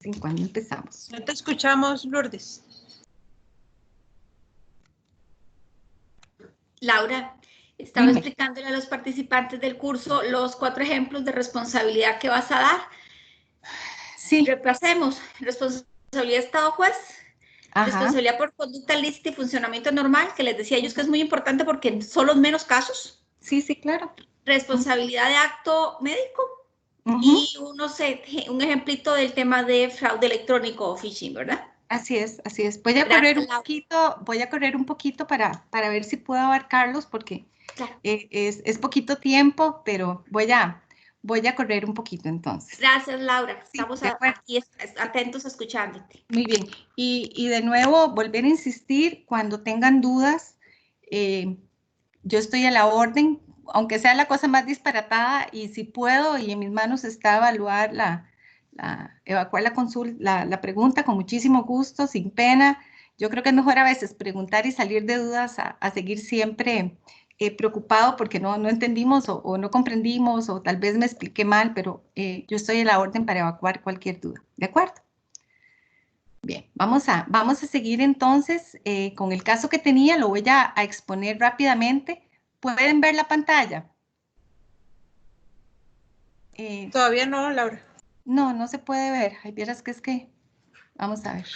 en cuando empezamos. No te escuchamos, Lourdes. Laura, estaba explicándole a los participantes del curso los 4 ejemplos de responsabilidad que vas a dar. Sí. Repasemos. Responsabilidad de Estado juez. Ajá. Responsabilidad por conducta lícita y funcionamiento normal, que les decía a ellos que es muy importante porque son los menos casos. Sí, sí, claro. Responsabilidad de acto médico. Y un ejemplito del tema de fraude electrónico o phishing, ¿verdad? Así es, así es. Voy a correr un poquito para ver si puedo abarcarlos porque claro. es poquito tiempo, pero voy a correr un poquito entonces. Gracias, Laura. Sí, estamos aquí atentos a escuchándote. Muy bien. Y de nuevo, volver a insistir, cuando tengan dudas, yo estoy a la orden, aunque sea la cosa más disparatada, y si puedo, y en mis manos está evaluar evacuar la pregunta con muchísimo gusto, sin pena. Yo creo que es mejor a veces preguntar y salir de dudas a seguir siempre preocupado porque no entendimos o no comprendimos o tal vez me expliqué mal, pero yo estoy a la orden para evacuar cualquier duda. ¿De acuerdo? Bien, vamos a seguir entonces con el caso que tenía, lo voy a exponer rápidamente. ¿Pueden ver la pantalla? Todavía no, Laura. No se puede ver. Ay, vieras que es que... Vamos a ver.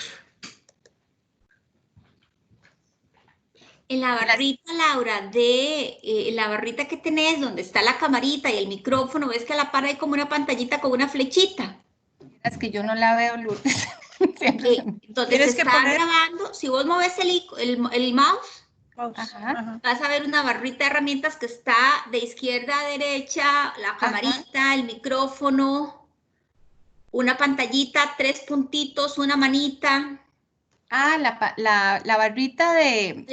En la barrita, Laura, la barrita que tenés, donde está la camarita y el micrófono, ves que a la par hay como una pantallita con una flechita. Es que yo no la veo, Lourdes. Donde se está grabando, si vos moves el mouse, vas a ver una barrita de herramientas que está de izquierda a derecha, la camarita, el micrófono, una pantallita, 3 puntitos, una manita. Ah, la barrita de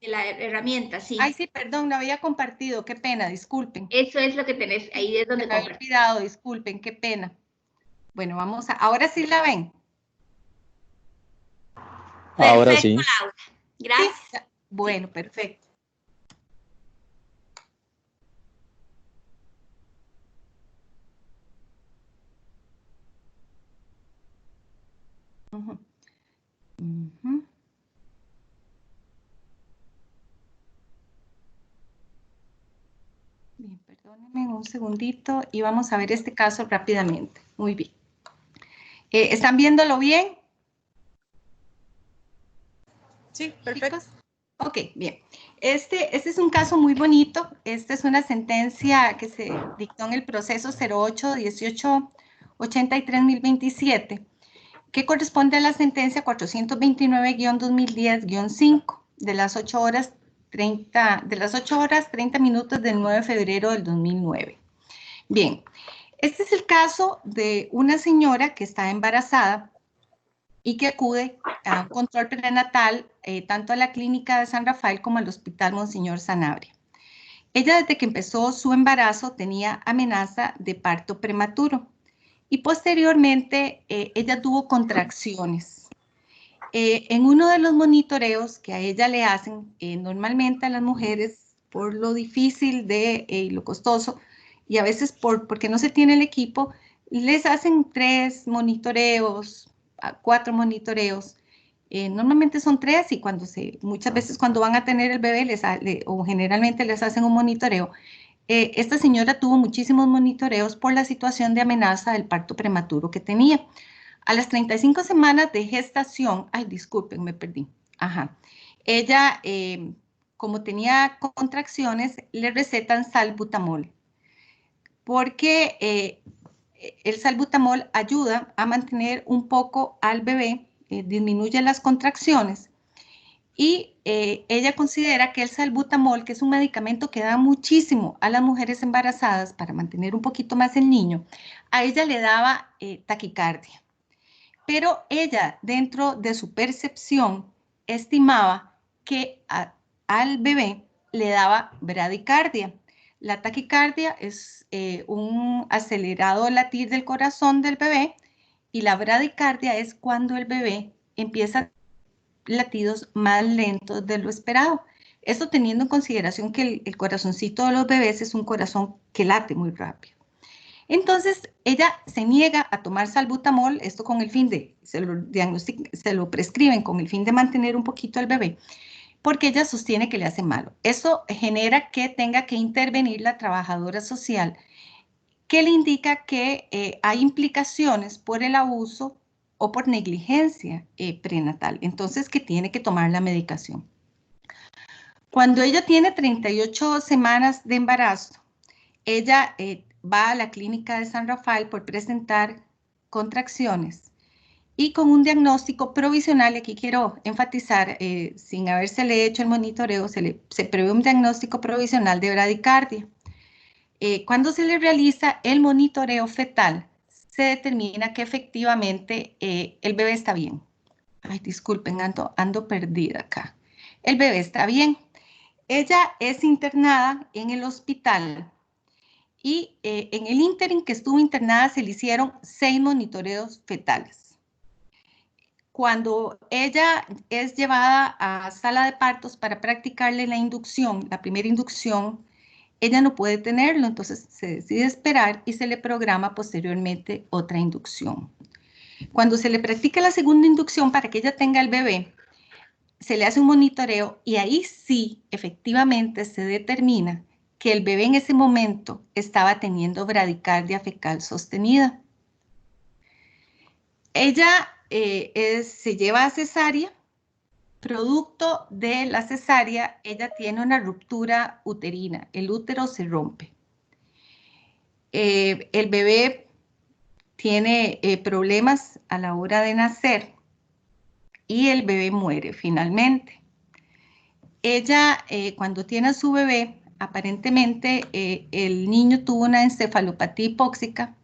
la herramienta, sí. Ay, sí, perdón, lo había compartido, qué pena, disculpen. Eso es lo que tenés, ahí es donde me había olvidado, disculpen, qué pena. Bueno, ahora sí la ven. Ahora Perfecto, sí. Laura. Gracias. ¿Sí? Bueno, perfecto. Bien, perdónenme un segundito y vamos a ver este caso rápidamente. Muy bien. ¿Están viéndolo bien? Sí, perfecto. ¿Chicos? Ok, bien. Este es un caso muy bonito. Esta es una sentencia que se dictó en el proceso 08-1883-1027, que corresponde a la sentencia 429-2010-5 de las 8 horas 30 minutos del 9 de febrero del 2009. Bien, este es el caso de una señora que está embarazada y que acude a un control prenatal tanto a la clínica de San Rafael como al hospital Monseñor Sanabria. Ella desde que empezó su embarazo tenía amenaza de parto prematuro y posteriormente ella tuvo contracciones. En uno de los monitoreos que a ella le hacen normalmente a las mujeres por lo difícil de lo costoso y a veces porque no se tiene el equipo, les hacen 3 monitoreos, 4 monitoreos. Normalmente son 3 y muchas veces cuando van a tener el bebé o generalmente les hacen un monitoreo. Esta señora tuvo muchísimos monitoreos por la situación de amenaza del parto prematuro que tenía. A las 35 semanas de gestación, ay, disculpen, me perdí. Ella, como tenía contracciones, le recetan salbutamol, porque el salbutamol ayuda a mantener un poco al bebé, disminuye las contracciones, y ella considera que el salbutamol, que es un medicamento que da muchísimo a las mujeres embarazadas para mantener un poquito más el niño, a ella le daba taquicardia. Pero ella, dentro de su percepción, estimaba que al bebé le daba bradicardia. La taquicardia es un acelerado latir del corazón del bebé y la bradicardia es cuando el bebé empieza latidos más lentos de lo esperado. Esto teniendo en consideración que el corazoncito de los bebés es un corazón que late muy rápido. Entonces, ella se niega a tomar salbutamol, esto con el fin de, se lo prescriben con el fin de mantener un poquito al bebé, porque ella sostiene que le hace malo. Eso genera que tenga que intervenir la trabajadora social, que le indica que hay implicaciones por el abuso o por negligencia prenatal, entonces que tiene que tomar la medicación. Cuando ella tiene 38 semanas de embarazo, ella va a la clínica de San Rafael por presentar contracciones y con un diagnóstico provisional, aquí quiero enfatizar, sin habérsele hecho el monitoreo, se prevé un diagnóstico provisional de bradicardia. Cuando se le realiza el monitoreo fetal, se determina que efectivamente el bebé está bien. Ay, disculpen, ando perdida acá. El bebé está bien. Ella es internada en el hospital y en el ínterin que estuvo internada se le hicieron 6 monitoreos fetales. Cuando ella es llevada a sala de partos para practicarle la inducción, la primera inducción, ella no puede tenerlo, entonces se decide esperar y se le programa posteriormente otra inducción. Cuando se le practica la segunda inducción para que ella tenga el bebé, se le hace un monitoreo y ahí sí, efectivamente, se determina que el bebé en ese momento estaba teniendo bradicardia fecal sostenida. Ella se lleva a cesárea. Producto de la cesárea, ella tiene una ruptura uterina, el útero se rompe. El bebé tiene problemas a la hora de nacer y el bebé muere finalmente. Ella, cuando tiene a su bebé, aparentemente el niño tuvo una encefalopatía hipóxica,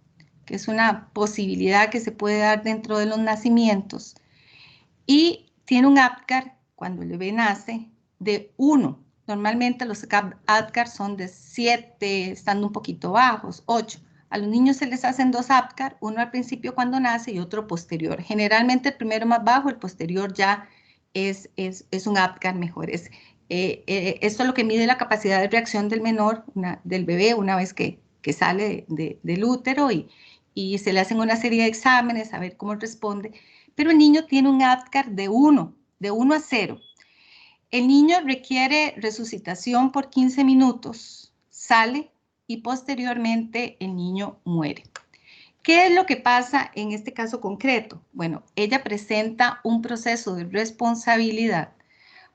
que es una posibilidad que se puede dar dentro de los nacimientos, y tiene un APGAR, cuando el bebé nace, de 1. Normalmente los APGAR son de 7, estando un poquito bajos, 8. A los niños se les hacen 2 APGAR, uno al principio cuando nace y otro posterior. Generalmente el primero más bajo, el posterior ya es un APGAR mejor. Esto es lo que mide la capacidad de reacción del menor, del bebé, una vez que sale del útero y se le hacen una serie de exámenes a ver cómo responde. Pero el niño tiene un APGAR de 1 a 0. El niño requiere resucitación por 15 minutos, sale y posteriormente el niño muere. ¿Qué es lo que pasa en este caso concreto? Bueno, ella presenta un proceso de responsabilidad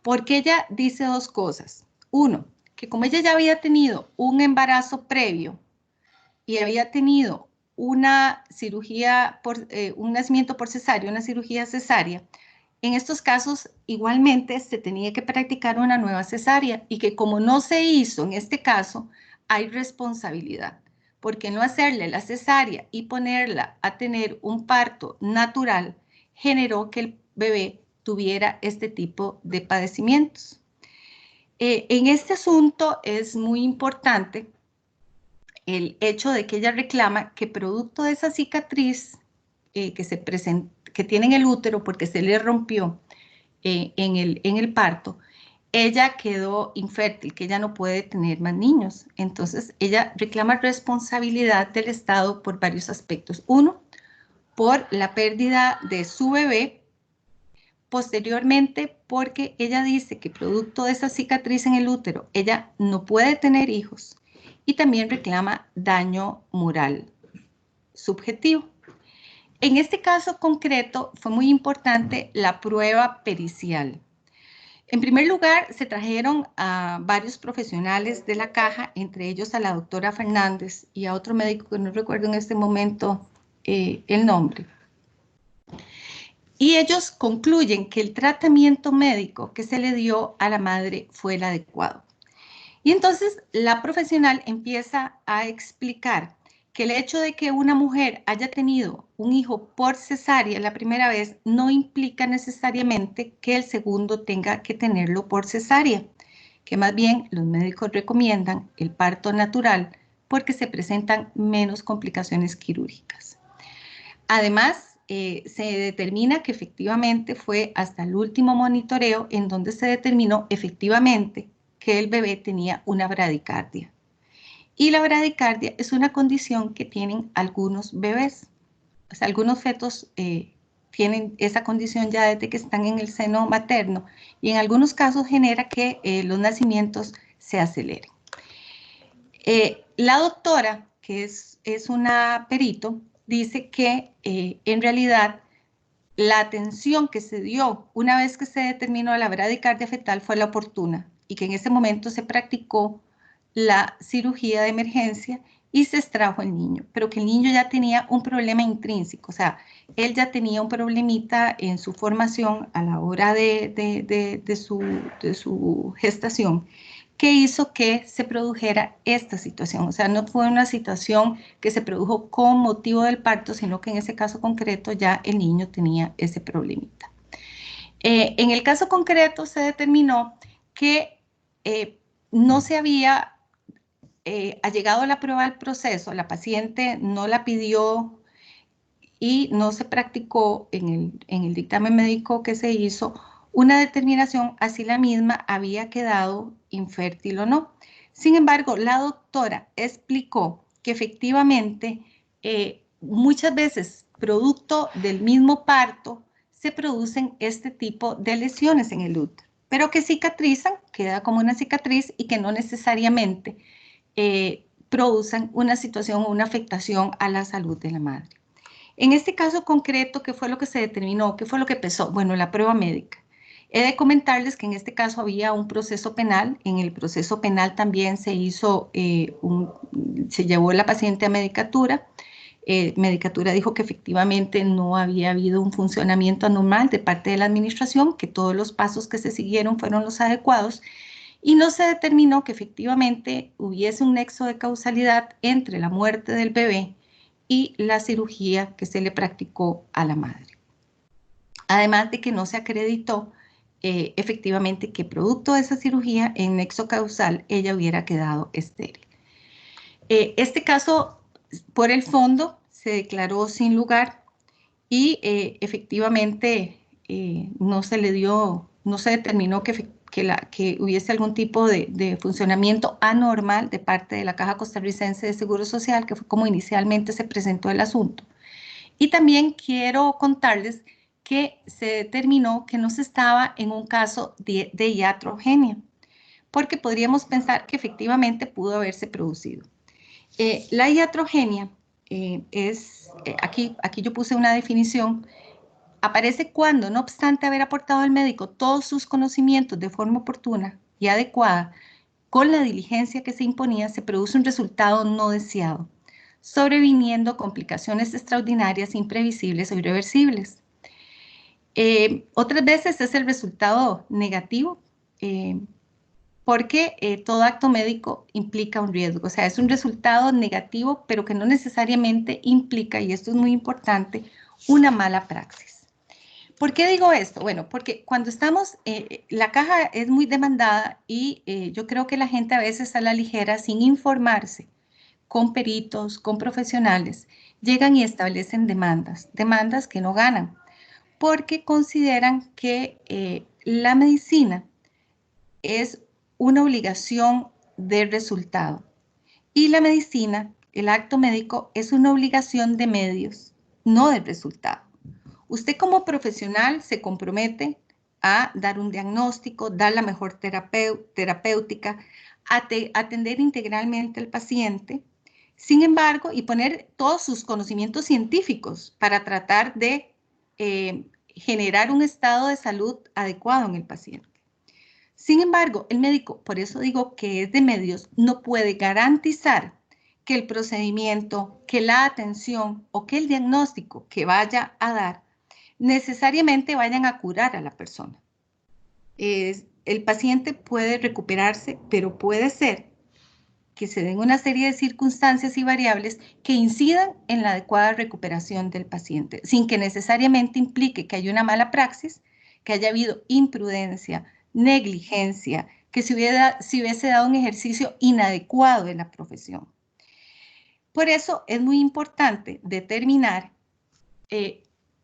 porque ella dice 2 cosas. 1, que como ella ya había tenido un embarazo previo y había tenido una cirugía, un nacimiento por cesárea, una cirugía cesárea, en estos casos igualmente se tenía que practicar una nueva cesárea y que como no se hizo en este caso, hay responsabilidad, porque no hacerle la cesárea y ponerla a tener un parto natural generó que el bebé tuviera este tipo de padecimientos. En este asunto es muy importante el hecho de que ella reclama que producto de esa cicatriz que tiene en el útero porque se le rompió en el parto, ella quedó infértil, que ella no puede tener más niños. Entonces, ella reclama responsabilidad del Estado por varios aspectos. 1, por la pérdida de su bebé, posteriormente porque ella dice que producto de esa cicatriz en el útero, ella no puede tener hijos, y también reclama daño moral subjetivo. En este caso concreto fue muy importante la prueba pericial. En primer lugar, se trajeron a varios profesionales de la caja, entre ellos a la doctora Fernández y a otro médico que no recuerdo en este momento el nombre. Y ellos concluyen que el tratamiento médico que se le dio a la madre fue el adecuado. Y entonces la profesional empieza a explicar que el hecho de que una mujer haya tenido un hijo por cesárea la primera vez no implica necesariamente que el segundo tenga que tenerlo por cesárea, que más bien los médicos recomiendan el parto natural porque se presentan menos complicaciones quirúrgicas. Además, se determina que efectivamente fue hasta el último monitoreo en donde se determinó efectivamente que el bebé tenía una bradicardia. Y la bradicardia es una condición que tienen algunos bebés. O sea, algunos fetos tienen esa condición ya desde que están en el seno materno y en algunos casos genera que los nacimientos se aceleren. La doctora, que es una perito, dice que en realidad la atención que se dio una vez que se determinó la bradicardia fetal fue la oportuna y que en ese momento se practicó la cirugía de emergencia y se extrajo el niño, pero que el niño ya tenía un problema intrínseco, o sea, él ya tenía un problemita en su formación a la hora de su gestación, que hizo que se produjera esta situación. O sea, no fue una situación que se produjo con motivo del parto, sino que en ese caso concreto ya el niño tenía ese problemita. En el caso concreto se determinó que no se había llegado a la prueba del proceso, la paciente no la pidió y no se practicó en el dictamen médico que se hizo una determinación a si la misma había quedado infértil o no. Sin embargo, la doctora explicó que efectivamente muchas veces, producto del mismo parto, se producen este tipo de lesiones en el útero, pero que cicatrizan, queda como una cicatriz y que no necesariamente producen una situación o una afectación a la salud de la madre. En este caso concreto, ¿qué fue lo que se determinó? ¿Qué fue lo que pesó? Bueno, la prueba médica. He de comentarles que en este caso había un proceso penal. En el proceso penal también se hizo, se llevó la paciente a medicatura. Medicatura dijo que efectivamente no había habido un funcionamiento anormal de parte de la administración, que todos los pasos que se siguieron fueron los adecuados y no se determinó que efectivamente hubiese un nexo de causalidad entre la muerte del bebé y la cirugía que se le practicó a la madre. Además de que no se acreditó efectivamente que producto de esa cirugía en nexo causal ella hubiera quedado estéril. Este caso, por el fondo, se declaró sin lugar y efectivamente no se determinó que hubiese algún tipo de funcionamiento anormal de parte de la Caja Costarricense de Seguro Social, que fue como inicialmente se presentó el asunto. Y también quiero contarles que se determinó que no se estaba en un caso de iatrogenia, porque podríamos pensar que efectivamente pudo haberse producido. La iatrogenia aquí yo puse una definición, aparece cuando, no obstante haber aportado al médico todos sus conocimientos de forma oportuna y adecuada, con la diligencia que se imponía, se produce un resultado no deseado, sobreviniendo complicaciones extraordinarias, imprevisibles o irreversibles. Otras veces es el resultado negativo, porque todo acto médico implica un riesgo, o sea, es un resultado negativo, pero que no necesariamente implica, y esto es muy importante, una mala praxis. ¿Por qué digo esto? Bueno, porque cuando estamos, la caja es muy demandada y yo creo que la gente a veces a la ligera, sin informarse, con peritos, con profesionales, llegan y establecen demandas que no ganan, porque consideran que la medicina es una obligación de resultado y la medicina, el acto médico, es una obligación de medios, no de resultado. Usted como profesional se compromete a dar un diagnóstico, dar la mejor terapéutica, atender integralmente al paciente, sin embargo, y poner todos sus conocimientos científicos para tratar de generar un estado de salud adecuado en el paciente. Sin embargo, el médico, por eso digo que es de medios, no puede garantizar que el procedimiento, que la atención o que el diagnóstico que vaya a dar necesariamente vayan a curar a la persona. El paciente puede recuperarse, pero puede ser que se den una serie de circunstancias y variables que incidan en la adecuada recuperación del paciente, sin que necesariamente implique que haya una mala praxis, que haya habido imprudencia, negligencia, que se hubiese dado un ejercicio inadecuado de la profesión. Por eso es muy importante determinar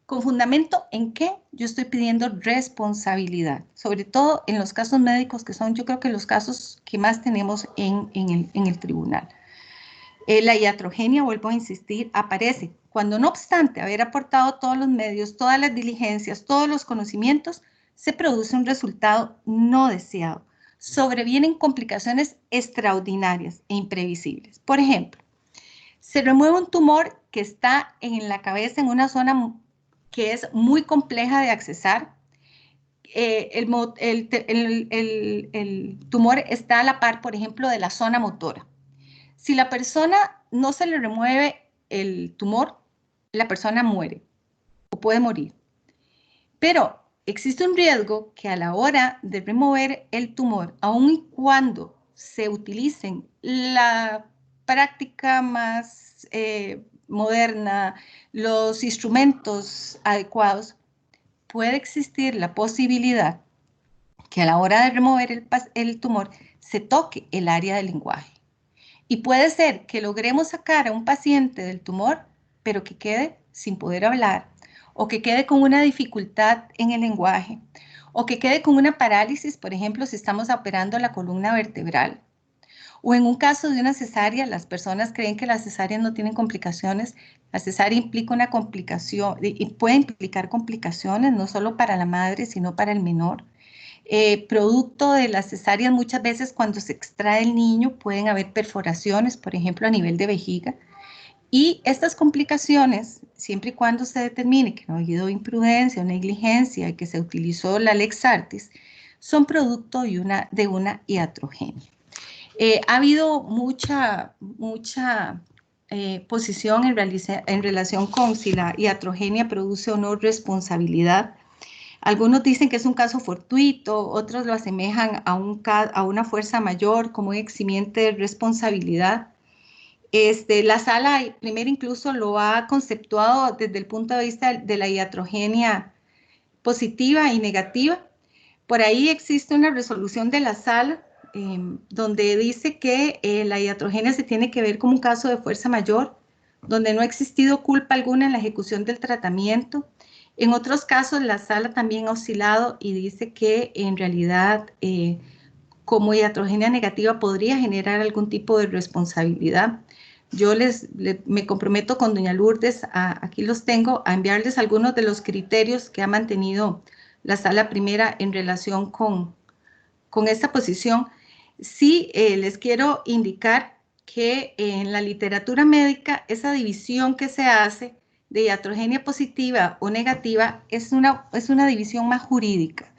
con fundamento en qué yo estoy pidiendo responsabilidad, sobre todo en los casos médicos que son, yo creo que los casos que más tenemos en el tribunal. La iatrogenia, vuelvo a insistir, aparece cuando no obstante haber aportado todos los medios, todas las diligencias, todos los conocimientos, se produce un resultado no deseado. Sobrevienen complicaciones extraordinarias e imprevisibles. Por ejemplo, se remueve un tumor que está en la cabeza, en una zona que es muy compleja de accesar. El tumor está a la par, por ejemplo, de la zona motora. Si la persona no se le remueve el tumor, la persona muere o puede morir. Pero existe un riesgo que a la hora de remover el tumor, aun y cuando se utilicen la práctica más moderna, los instrumentos adecuados, puede existir la posibilidad que a la hora de remover el tumor se toque el área del lenguaje. Y puede ser que logremos sacar a un paciente del tumor, pero que quede sin poder hablar, o que quede con una dificultad en el lenguaje, o que quede con una parálisis, por ejemplo, si estamos operando la columna vertebral. O en un caso de una cesárea, las personas creen que las cesáreas no tienen complicaciones. La cesárea implica una complicación y puede implicar complicaciones no solo para la madre, sino para el menor. Producto de las cesáreas, muchas veces cuando se extrae el niño pueden haber perforaciones, por ejemplo, a nivel de vejiga. Y estas complicaciones, siempre y cuando se determine que no ha habido imprudencia o negligencia y que se utilizó la Lex Artis, son producto de una iatrogenia. Ha habido mucha posición en relación con si la iatrogenia produce o no responsabilidad. Algunos dicen que es un caso fortuito, otros lo asemejan a una fuerza mayor como un eximiente de responsabilidad. La sala primero incluso lo ha conceptuado desde el punto de vista de la iatrogenia positiva y negativa. Por ahí existe una resolución de la sala donde dice que la iatrogenia se tiene que ver como un caso de fuerza mayor, donde no ha existido culpa alguna en la ejecución del tratamiento. En otros casos, la sala también ha oscilado y dice que en realidad como iatrogenia negativa podría generar algún tipo de responsabilidad. Yo me comprometo con doña Lourdes, aquí los tengo, a enviarles algunos de los criterios que ha mantenido la sala primera en relación con esta posición. Sí, les quiero indicar que en la literatura médica esa división que se hace de iatrogenia positiva o negativa es una división más jurídica.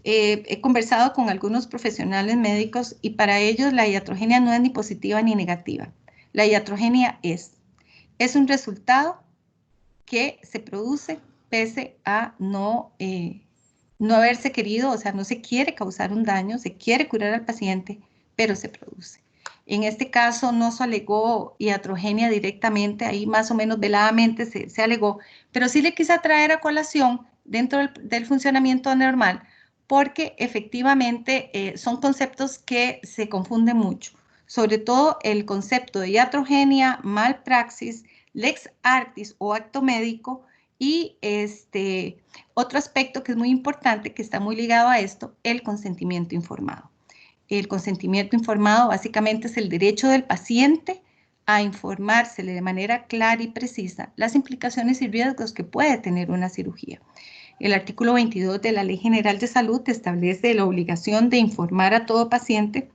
He conversado con algunos profesionales médicos y para ellos la iatrogenia no es ni positiva ni negativa. La iatrogenia es un resultado que se produce pese a no haberse querido, o sea, no se quiere causar un daño, se quiere curar al paciente, pero se produce. En este caso no se alegó iatrogenia directamente, ahí más o menos veladamente se alegó, pero sí le quise traer a colación dentro del funcionamiento normal, porque efectivamente son conceptos que se confunden mucho, sobre todo el concepto de iatrogenia, malpraxis, lex artis o acto médico y otro aspecto que es muy importante, que está muy ligado a esto, el consentimiento informado. El consentimiento informado básicamente es el derecho del paciente a informársele de manera clara y precisa las implicaciones y riesgos que puede tener una cirugía. El artículo 22 de la Ley General de Salud establece la obligación de informar a todo paciente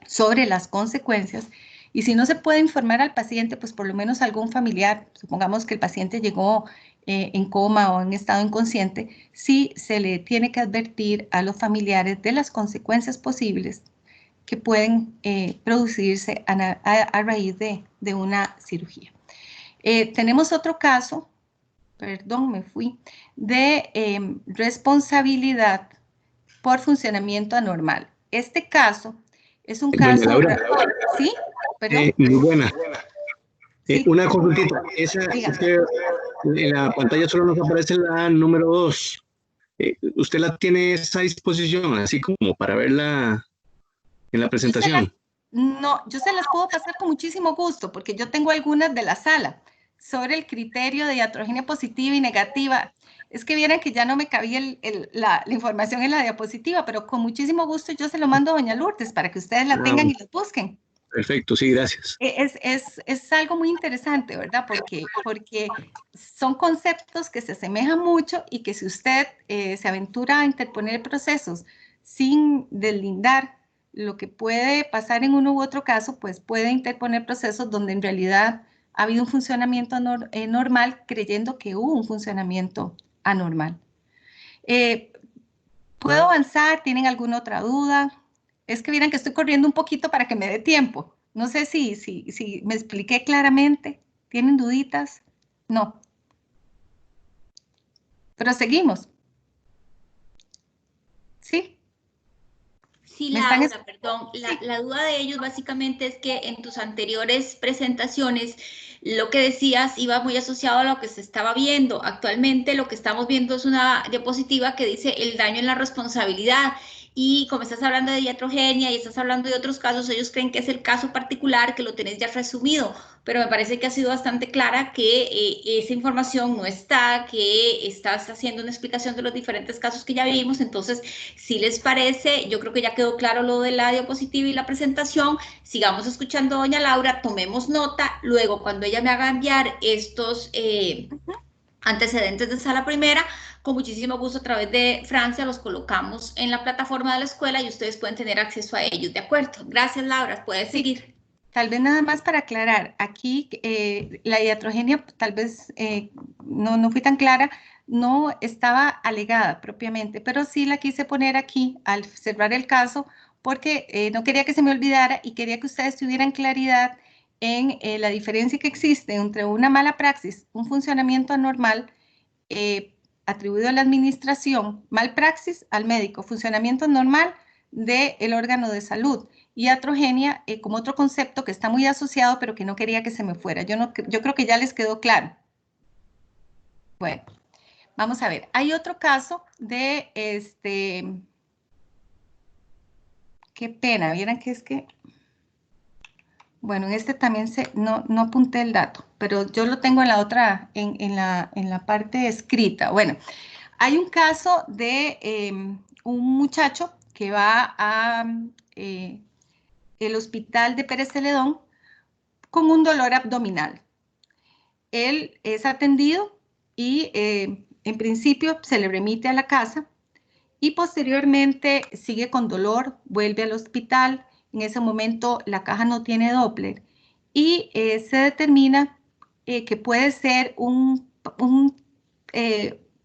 sobre las consecuencias y si no se puede informar al paciente, pues por lo menos algún familiar, supongamos que el paciente llegó en coma o en estado inconsciente, sí se le tiene que advertir a los familiares de las consecuencias posibles que pueden producirse a raíz de una cirugía. Tenemos otro caso, perdón, me fui, de responsabilidad por funcionamiento anormal. Este caso es un caso... Laura, ¿sí? ¿Perdón? Muy buena. Sí. Una consultita. Es que en la pantalla solo nos aparece la número 2. ¿Usted la tiene esa disposición, así como para verla en la presentación? No, yo se las puedo pasar con muchísimo gusto, porque yo tengo algunas de la sala sobre el criterio de iatrogenia positiva y negativa. Es que vieran que ya no me cabía la información en la diapositiva, pero con muchísimo gusto yo se lo mando a doña Lourdes para que ustedes la tengan y la busquen. Perfecto, sí, gracias. Es algo muy interesante, ¿verdad? Porque son conceptos que se asemejan mucho y que si usted se aventura a interponer procesos sin deslindar lo que puede pasar en uno u otro caso, pues puede interponer procesos donde en realidad ha habido un funcionamiento normal creyendo que hubo un funcionamiento anormal. ¿Puedo avanzar? ¿Tienen alguna otra duda? Es que miren que estoy corriendo un poquito para que me dé tiempo. No sé si me expliqué claramente. ¿Tienen duditas? No. Pero seguimos. ¿Sí? Sí, Laura, perdón. La duda de ellos básicamente es que en tus anteriores presentaciones lo que decías iba muy asociado a lo que se estaba viendo. Actualmente lo que estamos viendo es una diapositiva que dice el daño en la responsabilidad. Y como estás hablando de iatrogenia y estás hablando de otros casos, ellos creen que es el caso particular, que lo tenés ya resumido, pero me parece que ha sido bastante clara que esa información no está, que estás haciendo una explicación de los diferentes casos que ya vimos. Entonces, si les parece, yo creo que ya quedó claro lo de la diapositiva y la presentación. Sigamos escuchando a doña Laura, tomemos nota, luego cuando ella me haga enviar estos antecedentes de sala primera, con muchísimo gusto a través de Francia los colocamos en la plataforma de la escuela y ustedes pueden tener acceso a ellos, ¿de acuerdo? Gracias, Laura, puedes seguir. Tal vez nada más para aclarar, aquí la iatrogenia, tal vez no fui tan clara, no estaba alegada propiamente, pero sí la quise poner aquí al cerrar el caso porque no quería que se me olvidara y quería que ustedes tuvieran claridad en la diferencia que existe entre una mala praxis, un funcionamiento anormal atribuido a la administración, mal praxis al médico, funcionamiento normal del órgano de salud, y iatrogenia como otro concepto que está muy asociado, pero que no quería que se me fuera. Yo creo que ya les quedó claro. Bueno, vamos a ver. Hay otro caso de qué pena, vieran que es que, bueno, en este también no apunté el dato, pero yo lo tengo en la otra, en la parte escrita. Bueno, hay un caso de un muchacho que va a el hospital de Pérez Celedón con un dolor abdominal. Él es atendido y en principio se le remite a la casa y posteriormente sigue con dolor, vuelve al hospital. En ese momento la caja no tiene Doppler y se determina que puede ser un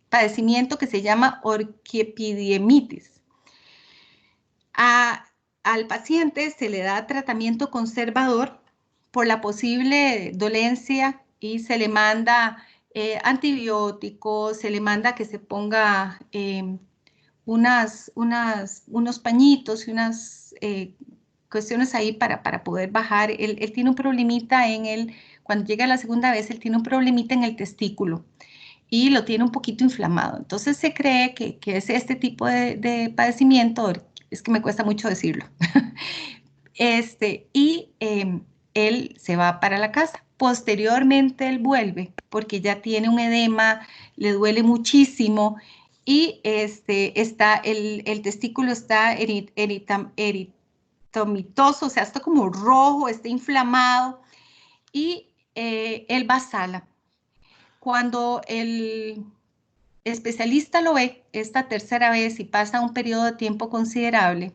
padecimiento que se llama orquiepidemitis. Al paciente se le da tratamiento conservador por la posible dolencia y se le manda antibióticos, se le manda que se ponga unos pañitos y unas cuestiones ahí para poder bajar. Él tiene un problemita cuando llega la segunda vez, él tiene un problemita en el testículo y lo tiene un poquito inflamado. Entonces se cree que es este tipo de padecimiento, es que me cuesta mucho decirlo. Él se va para la casa. Posteriormente él vuelve porque ya tiene un edema, le duele muchísimo y el testículo está eritomitoso, o sea, está como rojo, está inflamado y él va a sala. Cuando el especialista lo ve esta tercera vez y pasa un periodo de tiempo considerable,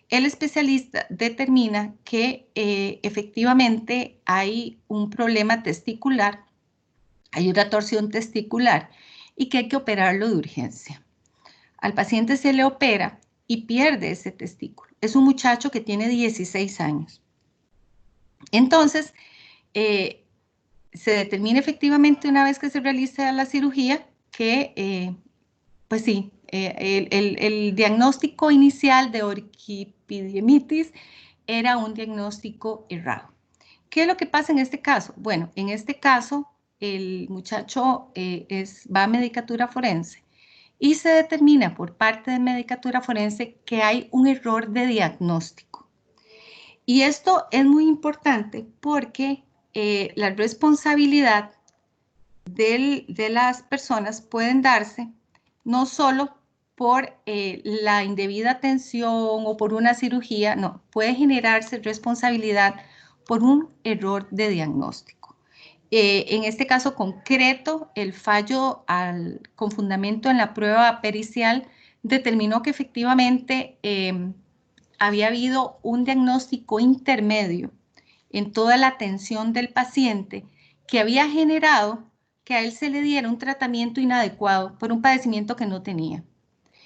el especialista determina que efectivamente hay un problema testicular, hay una torsión testicular y que hay que operarlo de urgencia. Al paciente se le opera y pierde ese testículo. Es un muchacho que tiene 16 años. Entonces, se determina efectivamente una vez que se realiza la cirugía que, pues sí, el diagnóstico inicial de orquiepidemitis era un diagnóstico errado. ¿Qué es lo que pasa en este caso? Bueno, en este caso, el muchacho va a medicatura forense y se determina por parte de medicatura forense que hay un error de diagnóstico. Y esto es muy importante porque la responsabilidad de las personas pueden darse no solo por la indebida atención o por una cirugía, no, puede generarse responsabilidad por un error de diagnóstico. En este caso concreto, el fallo con fundamento en la prueba pericial determinó que efectivamente había habido un diagnóstico intermedio en toda la atención del paciente que había generado que a él se le diera un tratamiento inadecuado por un padecimiento que no tenía.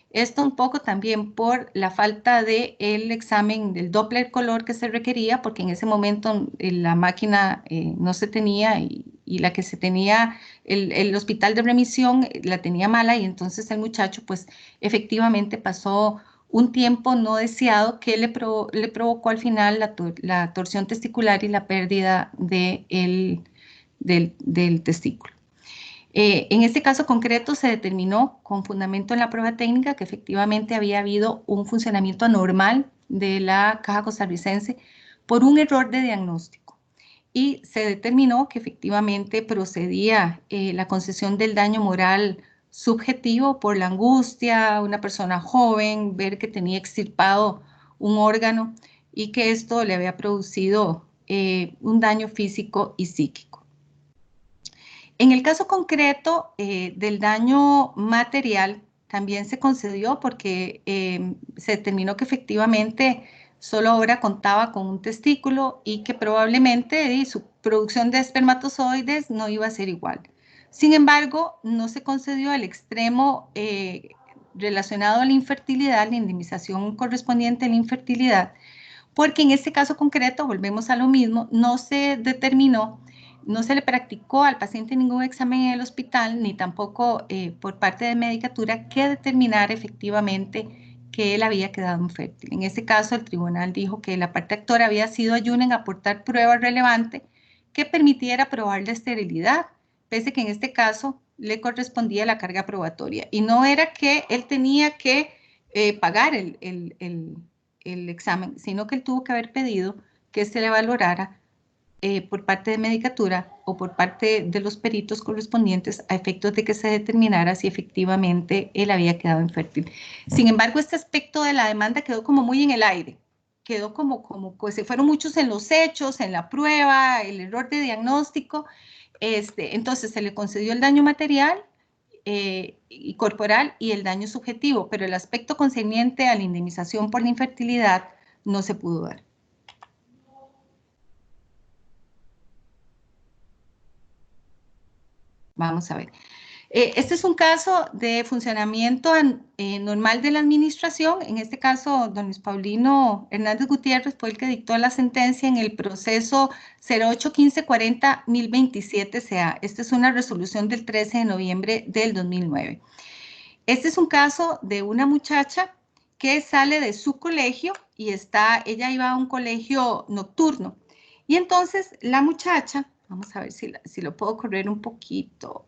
Esto un poco también por la falta del examen del Doppler color que se requería, porque en ese momento la máquina no se tenía y la que se tenía, el hospital de remisión la tenía mala, y entonces el muchacho pues efectivamente pasó un tiempo no deseado que le provocó al final la torsión testicular y la pérdida del testículo. En este caso concreto se determinó con fundamento en la prueba técnica que efectivamente había habido un funcionamiento anormal de la caja costarricense por un error de diagnóstico, y se determinó que efectivamente procedía la concesión del daño moral subjetivo por la angustia, una persona joven, ver que tenía extirpado un órgano y que esto le había producido un daño físico y psíquico. En el caso concreto del daño material, también se concedió porque se determinó que efectivamente solo ahora contaba con un testículo y que probablemente su producción de espermatozoides no iba a ser igual. Sin embargo, no se concedió el extremo relacionado a la infertilidad, la indemnización correspondiente a la infertilidad, porque en este caso concreto, volvemos a lo mismo, no se determinó, no se le practicó al paciente ningún examen en el hospital, ni tampoco por parte de Medicatura que determinara efectivamente que él había quedado infértil. En este caso, el tribunal dijo que la parte actora había sido ayuna en aportar prueba relevante que permitiera probar la esterilidad, pese que en este caso le correspondía la carga probatoria. Y no era que él tenía que pagar el examen, sino que él tuvo que haber pedido que se le valorara por parte de Medicatura o por parte de los peritos correspondientes a efectos de que se determinara si efectivamente él había quedado infértil. Sin embargo, este aspecto de la demanda quedó como muy en el aire, quedó como pues se fueron muchos en los hechos, en la prueba, el error de diagnóstico. Entonces se le concedió el daño material y corporal y el daño subjetivo, pero el aspecto concerniente a la indemnización por la infertilidad no se pudo dar. Vamos a ver. Este es un caso de funcionamiento normal de la administración. En este caso, don Luis Paulino Hernández Gutiérrez fue el que dictó la sentencia en el proceso 08-1540-1027-CA. Esta es una resolución del 13 de noviembre del 2009. Este es un caso de una muchacha que sale de su colegio y ella iba a un colegio nocturno. Y entonces la muchacha, vamos a ver si lo puedo correr un poquito.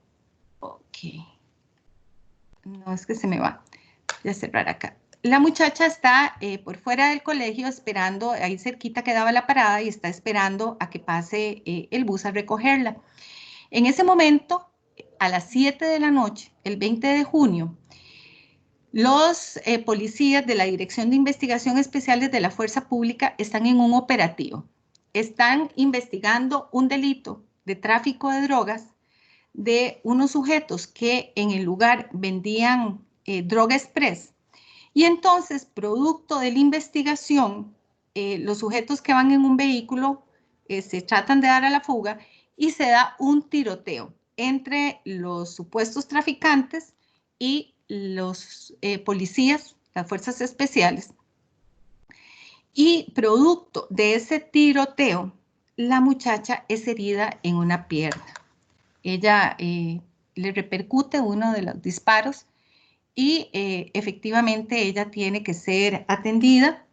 Ok. No, es que se me va. Voy a cerrar acá. La muchacha está por fuera del colegio esperando, ahí cerquita quedaba la parada y está esperando a que pase el bus a recogerla. En ese momento, a las 7 de la noche, el 20 de junio, los policías de la Dirección de Investigación Especiales de la Fuerza Pública están en un operativo. Están investigando un delito de tráfico de drogas de unos sujetos que en el lugar vendían droga express. Y entonces, producto de la investigación, los sujetos que van en un vehículo se tratan de dar a la fuga y se da un tiroteo entre los supuestos traficantes y los policías, las fuerzas especiales. Y producto de ese tiroteo, la muchacha es herida en una pierna. Ella le repercute uno de los disparos y efectivamente ella tiene que ser atendida.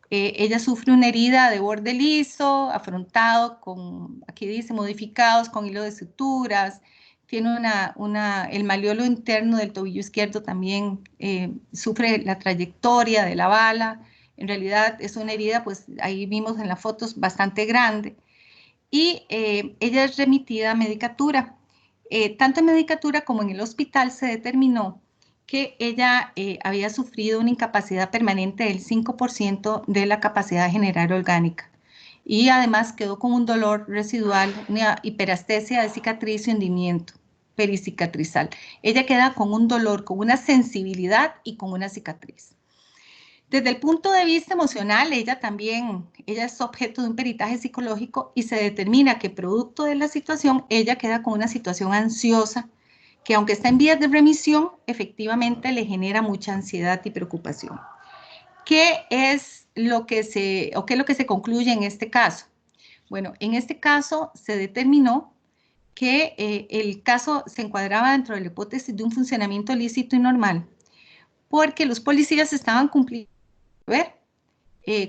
Ella sufre una herida de borde liso, afrontado con, aquí dice, modificados con hilo de suturas. Tiene el maleolo interno del tobillo izquierdo también sufre la trayectoria de la bala. En realidad es una herida, pues ahí vimos en las fotos, bastante grande. Y ella es remitida a Medicatura. Tanto en Medicatura como en el hospital se determinó que ella había sufrido una incapacidad permanente del 5% de la capacidad general orgánica y además quedó con un dolor residual, una hiperestesia de cicatriz y hundimiento pericicatrizal. Ella queda con un dolor, con una sensibilidad y con una cicatriz. Desde el punto de vista emocional, ella es objeto de un peritaje psicológico y se determina que producto de la situación, ella queda con una situación ansiosa que aunque está en vías de remisión, efectivamente le genera mucha ansiedad y preocupación. ¿Qué es lo que se concluye en este caso? Bueno, en este caso se determinó que el caso se encuadraba dentro de la hipótesis de un funcionamiento lícito y normal, porque los policías estaban cumpliendo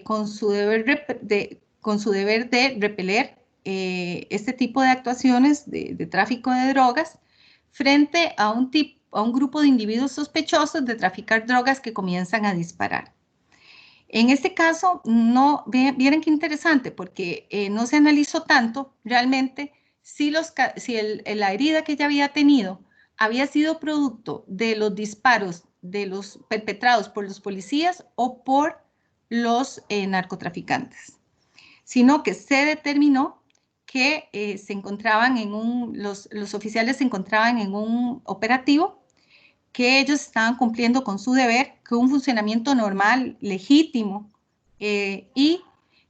con su deber de repeler este tipo de actuaciones de tráfico de drogas frente a un grupo de individuos sospechosos de traficar drogas que comienzan a disparar. En este caso, vieron qué interesante, porque no se analizó tanto realmente si la herida que ella había tenido había sido producto de los disparos de los perpetrados por los policías o por los narcotraficantes, sino que se determinó que los oficiales se encontraban en un operativo, que ellos estaban cumpliendo con su deber, con un funcionamiento normal, legítimo, y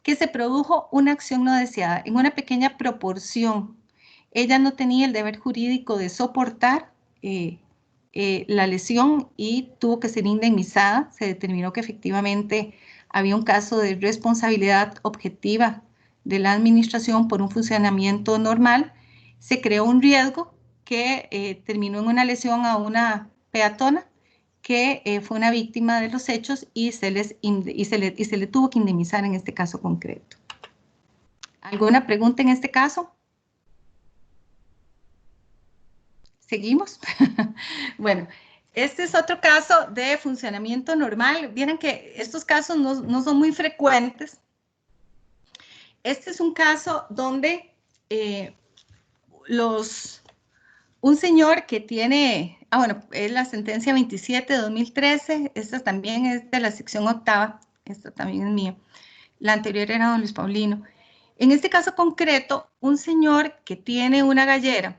que se produjo una acción no deseada en una pequeña proporción. Ella no tenía el deber jurídico de soportar la lesión y tuvo que ser indemnizada. Se determinó que efectivamente había un caso de responsabilidad objetiva de la administración por un funcionamiento normal. Se creó un riesgo que terminó en una lesión a una peatona que fue una víctima de los hechos y se le tuvo que indemnizar en este caso concreto. ¿Alguna pregunta en este caso? ¿Seguimos? Bueno, este es otro caso de funcionamiento normal. Vieron que estos casos no son muy frecuentes. Este es un caso donde un señor que tiene, es la sentencia 27 de 2013, esta también es de la sección octava, esta también es mía, la anterior era don Luis Paulino. En este caso concreto, un señor que tiene una gallera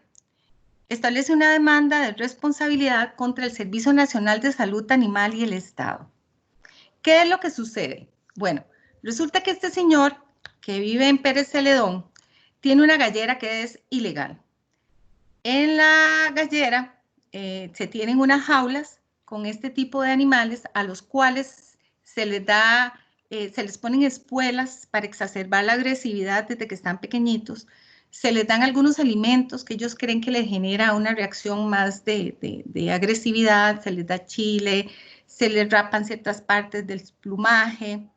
establece una demanda de responsabilidad contra el Servicio Nacional de Salud Animal y el Estado. ¿Qué es lo que sucede? Bueno, resulta que este señor que vive en Pérez Celedón tiene una gallera que es ilegal. En la gallera se tienen unas jaulas con este tipo de animales a los cuales se les ponen espuelas para exacerbar la agresividad desde que están pequeñitos. Se les dan algunos alimentos que ellos creen que les genera una reacción más de agresividad, se les da chile, se les rapan ciertas partes del plumaje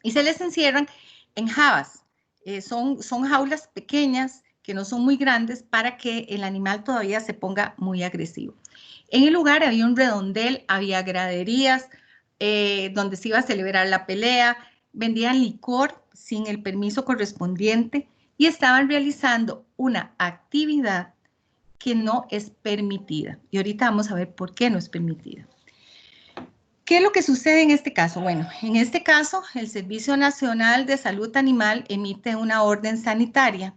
y se les encierran en jabas. Son jaulas pequeñas que no son muy grandes para que el animal todavía se ponga muy agresivo. En el lugar había un redondel, había graderías donde se iba a celebrar la pelea, vendían licor sin el permiso correspondiente y estaban realizando una actividad que no es permitida. Y ahorita vamos a ver por qué no es permitida. ¿Qué es lo que sucede en este caso? Bueno, en este caso, el Servicio Nacional de Salud Animal emite una orden sanitaria,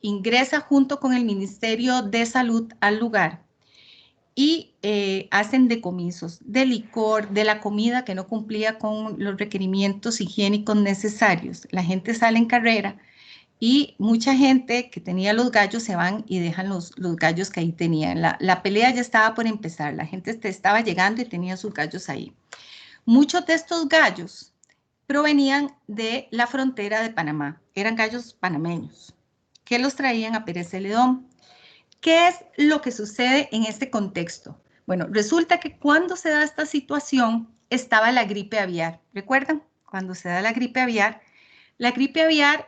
ingresa junto con el Ministerio de Salud al lugar y hacen decomisos de licor, de la comida que no cumplía con los requerimientos higiénicos necesarios. La gente sale en carrera y mucha gente que tenía los gallos se van y dejan los gallos que ahí tenían. La pelea ya estaba por empezar, la gente estaba llegando y tenía sus gallos ahí. Muchos de estos gallos provenían de la frontera de Panamá, eran gallos panameños, que los traían a Pérez Celedón. ¿Qué es lo que sucede en este contexto? Bueno, resulta que cuando se da esta situación estaba la gripe aviar. ¿Recuerdan? Cuando se da la gripe aviar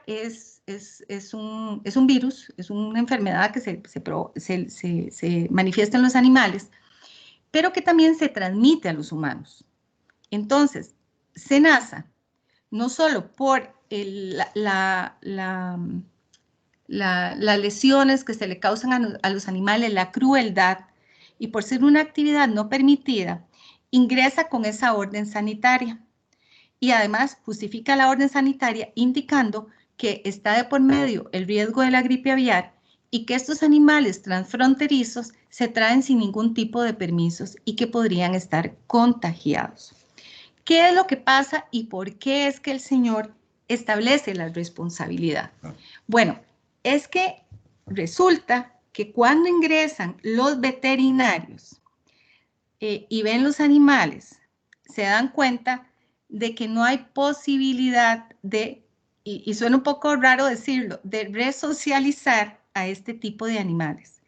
es un virus, es una enfermedad que se manifiesta en los animales, pero que también se transmite a los humanos. Entonces, SENASA, no solo por las lesiones que se le causan a los animales, la crueldad, y por ser una actividad no permitida, ingresa con esa orden sanitaria. Y además justifica la orden sanitaria indicando que está de por medio el riesgo de la gripe aviar y que estos animales transfronterizos se traen sin ningún tipo de permisos y que podrían estar contagiados. ¿Qué es lo que pasa y por qué es que el señor establece la responsabilidad? Bueno, es que resulta que cuando ingresan los veterinarios y ven los animales, se dan cuenta de que no hay posibilidad de, y suena un poco raro decirlo, de resocializar a este tipo de animales.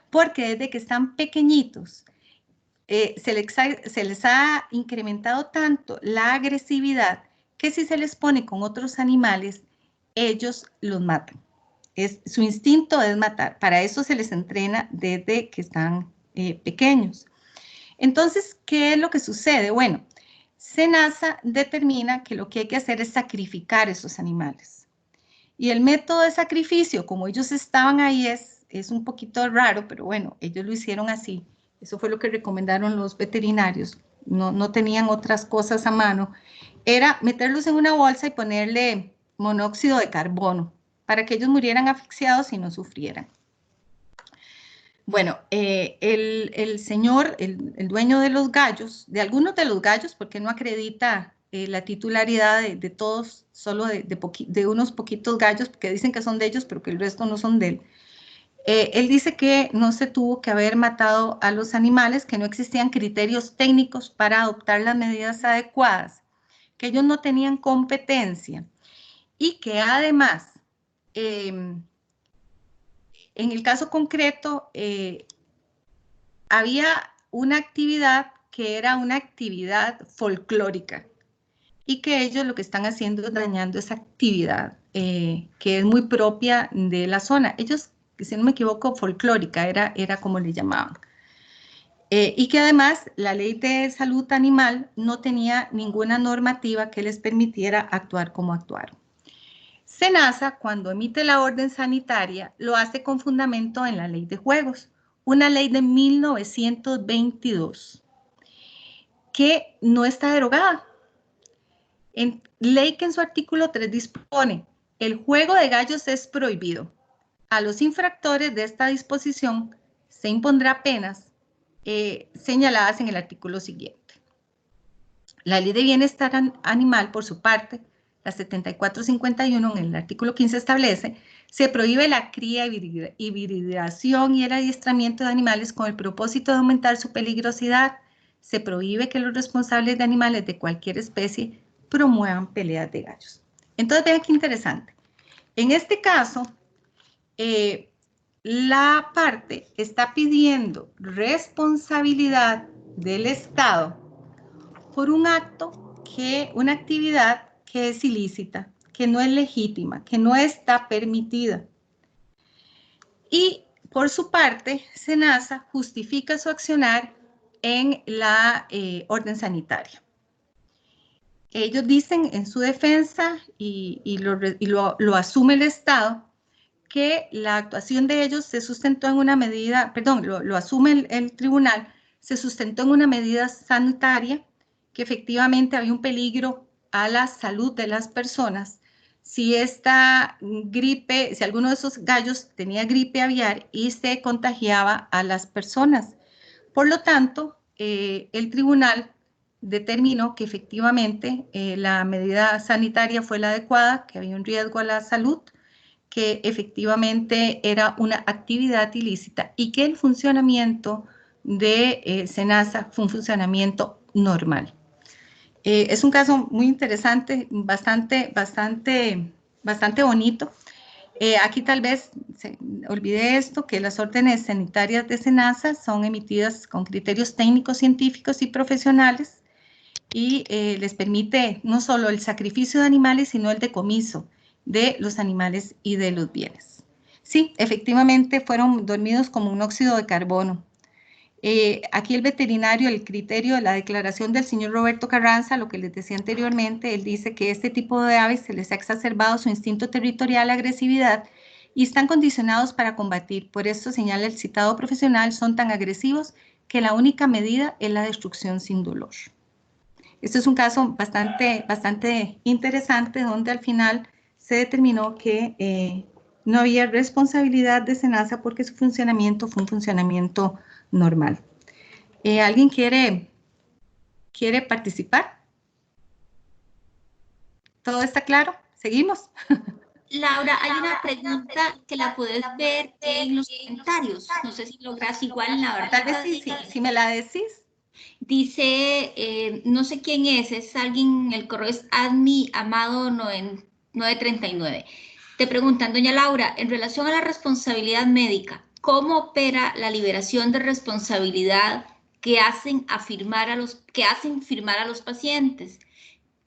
Porque desde que están pequeñitos, se les ha incrementado tanto la agresividad que si se les pone con otros animales, ellos los matan. Su instinto es matar. Para eso se les entrena desde que están pequeños. Entonces, ¿qué es lo que sucede? Bueno, SENASA determina que lo que hay que hacer es sacrificar esos animales. Y el método de sacrificio, como ellos estaban ahí, es un poquito raro, pero bueno, ellos lo hicieron así. Eso fue lo que recomendaron los veterinarios. No tenían otras cosas a mano. Era meterlos en una bolsa y ponerle monóxido de carbono para que ellos murieran asfixiados y no sufrieran. Bueno, el señor, el dueño de los gallos, de algunos de los gallos, porque no acredita la titularidad de todos, solo de unos poquitos gallos, que dicen que son de ellos, pero que el resto no son de él. Él dice que no se tuvo que haber matado a los animales, que no existían criterios técnicos para adoptar las medidas adecuadas, que ellos no tenían competencia y que además, en el caso concreto, había una actividad que era una actividad folclórica y que ellos lo que están haciendo es dañando esa actividad que es muy propia de la zona. Ellos, si no me equivoco, folclórica era como le llamaban. Y que además la ley de salud animal no tenía ninguna normativa que les permitiera actuar como actuaron. SENASA, cuando emite la orden sanitaria, lo hace con fundamento en la ley de juegos, una ley de 1922, que no está derogada. En ley que en su artículo 3 dispone, el juego de gallos es prohibido. A los infractores de esta disposición se impondrá penas señaladas en el artículo siguiente. La ley de bienestar animal, por su parte, la 7451 en el artículo 15 establece, se prohíbe la cría, hibridación y el adiestramiento de animales con el propósito de aumentar su peligrosidad. Se prohíbe que los responsables de animales de cualquier especie promuevan peleas de gallos. Entonces, vean qué interesante. En este caso, la parte está pidiendo responsabilidad del Estado por un acto una actividad que es ilícita, que no es legítima, que no está permitida. Y por su parte, SENASA justifica su accionar en la orden sanitaria. Ellos dicen en su defensa, y lo asume el Estado, que la actuación de ellos se sustentó en una medida, perdón, lo asume el tribunal, se sustentó en una medida sanitaria, que efectivamente había un peligro a la salud de las personas si esta gripe, si alguno de esos gallos tenía gripe aviar y se contagiaba a las personas. Por lo tanto, el tribunal determinó que efectivamente la medida sanitaria fue la adecuada, que había un riesgo a la salud, que efectivamente era una actividad ilícita y que el funcionamiento de SENASA fue un funcionamiento normal. Es un caso muy interesante, bastante bonito. Aquí tal vez olvidé esto, que las órdenes sanitarias de SENASA son emitidas con criterios técnicos, científicos y profesionales y les permite no solo el sacrificio de animales, sino el decomiso de los animales y de los bienes. Sí, efectivamente fueron dormidos como un óxido de carbono. Aquí el veterinario, el criterio de la declaración del señor Roberto Carranza, lo que les decía anteriormente, él dice que este tipo de aves se les ha exacerbado su instinto territorial, agresividad, y están condicionados para combatir. Por eso, señala el citado profesional, son tan agresivos que la única medida es la destrucción sin dolor. Este es un caso bastante interesante, donde al final se determinó que no había responsabilidad de SENASA porque su funcionamiento fue un funcionamiento normal. ¿Alguien quiere participar? ¿Todo está claro? ¿Seguimos? Laura, hay una pregunta que la puedes ver en los comentarios. No sé si logras igual, la verdad. Tal vez sí, si me la decís. Dice, no sé quién es alguien, el correo es admi amado 939. Te preguntan, doña Laura, en relación a la responsabilidad médica, ¿cómo opera la liberación de responsabilidad que hacen firmar a los pacientes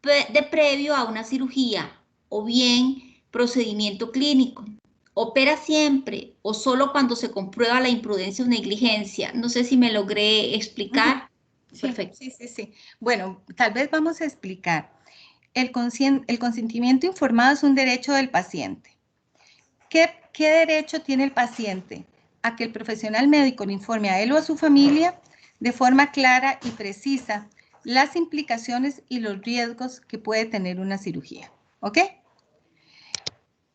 de previo a una cirugía o bien procedimiento clínico? ¿Opera siempre o solo cuando se comprueba la imprudencia o negligencia? No sé si me logré explicar. Sí, perfecto. Sí. Bueno, tal vez vamos a explicar. El consentimiento informado es un derecho del paciente. ¿Qué derecho tiene el paciente? A que el profesional médico le informe a él o a su familia de forma clara y precisa las implicaciones y los riesgos que puede tener una cirugía. ¿Ok?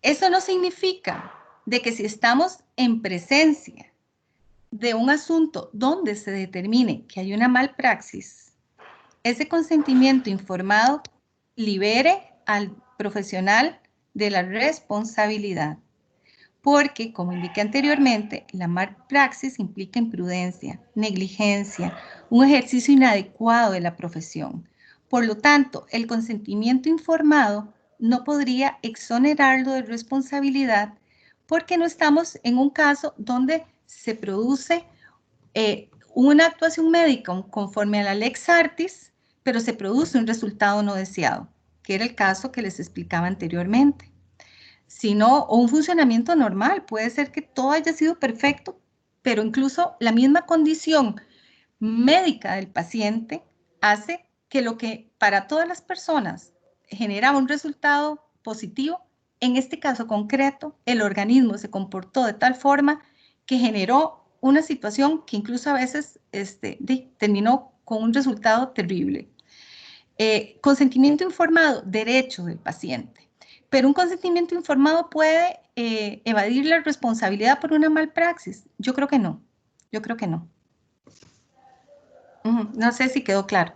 Eso no significa de que si estamos en presencia de un asunto donde se determine que hay una malpraxis, ese consentimiento informado libere al profesional de la responsabilidad. Porque, como indiqué anteriormente, la malpraxis implica imprudencia, negligencia, un ejercicio inadecuado de la profesión. Por lo tanto, el consentimiento informado no podría exonerarlo de responsabilidad porque no estamos en un caso donde se produce una actuación médica conforme a la lex artis, pero se produce un resultado no deseado, que era el caso que les explicaba anteriormente. Sino, o un funcionamiento normal, puede ser que todo haya sido perfecto, pero incluso la misma condición médica del paciente hace que lo que para todas las personas generaba un resultado positivo, en este caso concreto, el organismo se comportó de tal forma que generó una situación que incluso a veces terminó con un resultado terrible. Consentimiento informado, derecho del paciente. Pero un consentimiento informado puede evadir la responsabilidad por una malpraxis. Yo creo que no. No sé si quedó claro.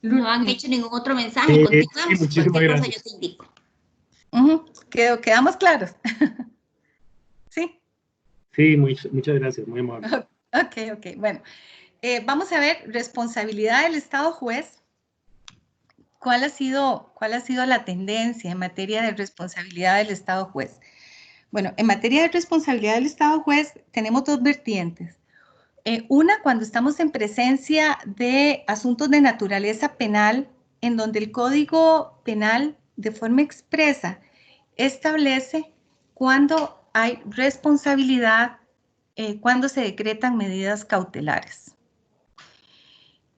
No han hecho ningún otro mensaje. Continuamos. Sí, muchísimas gracias. Yo te indico. ¿Quedamos claros? ¿Sí? Sí, muchas gracias, muy amable. Ok. Bueno, vamos a ver responsabilidad del Estado juez. ¿Cuál ha sido la tendencia en materia de responsabilidad del Estado juez? Bueno, en materia de responsabilidad del Estado juez tenemos dos vertientes. Una, cuando estamos en presencia de asuntos de naturaleza penal, en donde el Código Penal de forma expresa establece cuando hay responsabilidad, cuando se decretan medidas cautelares.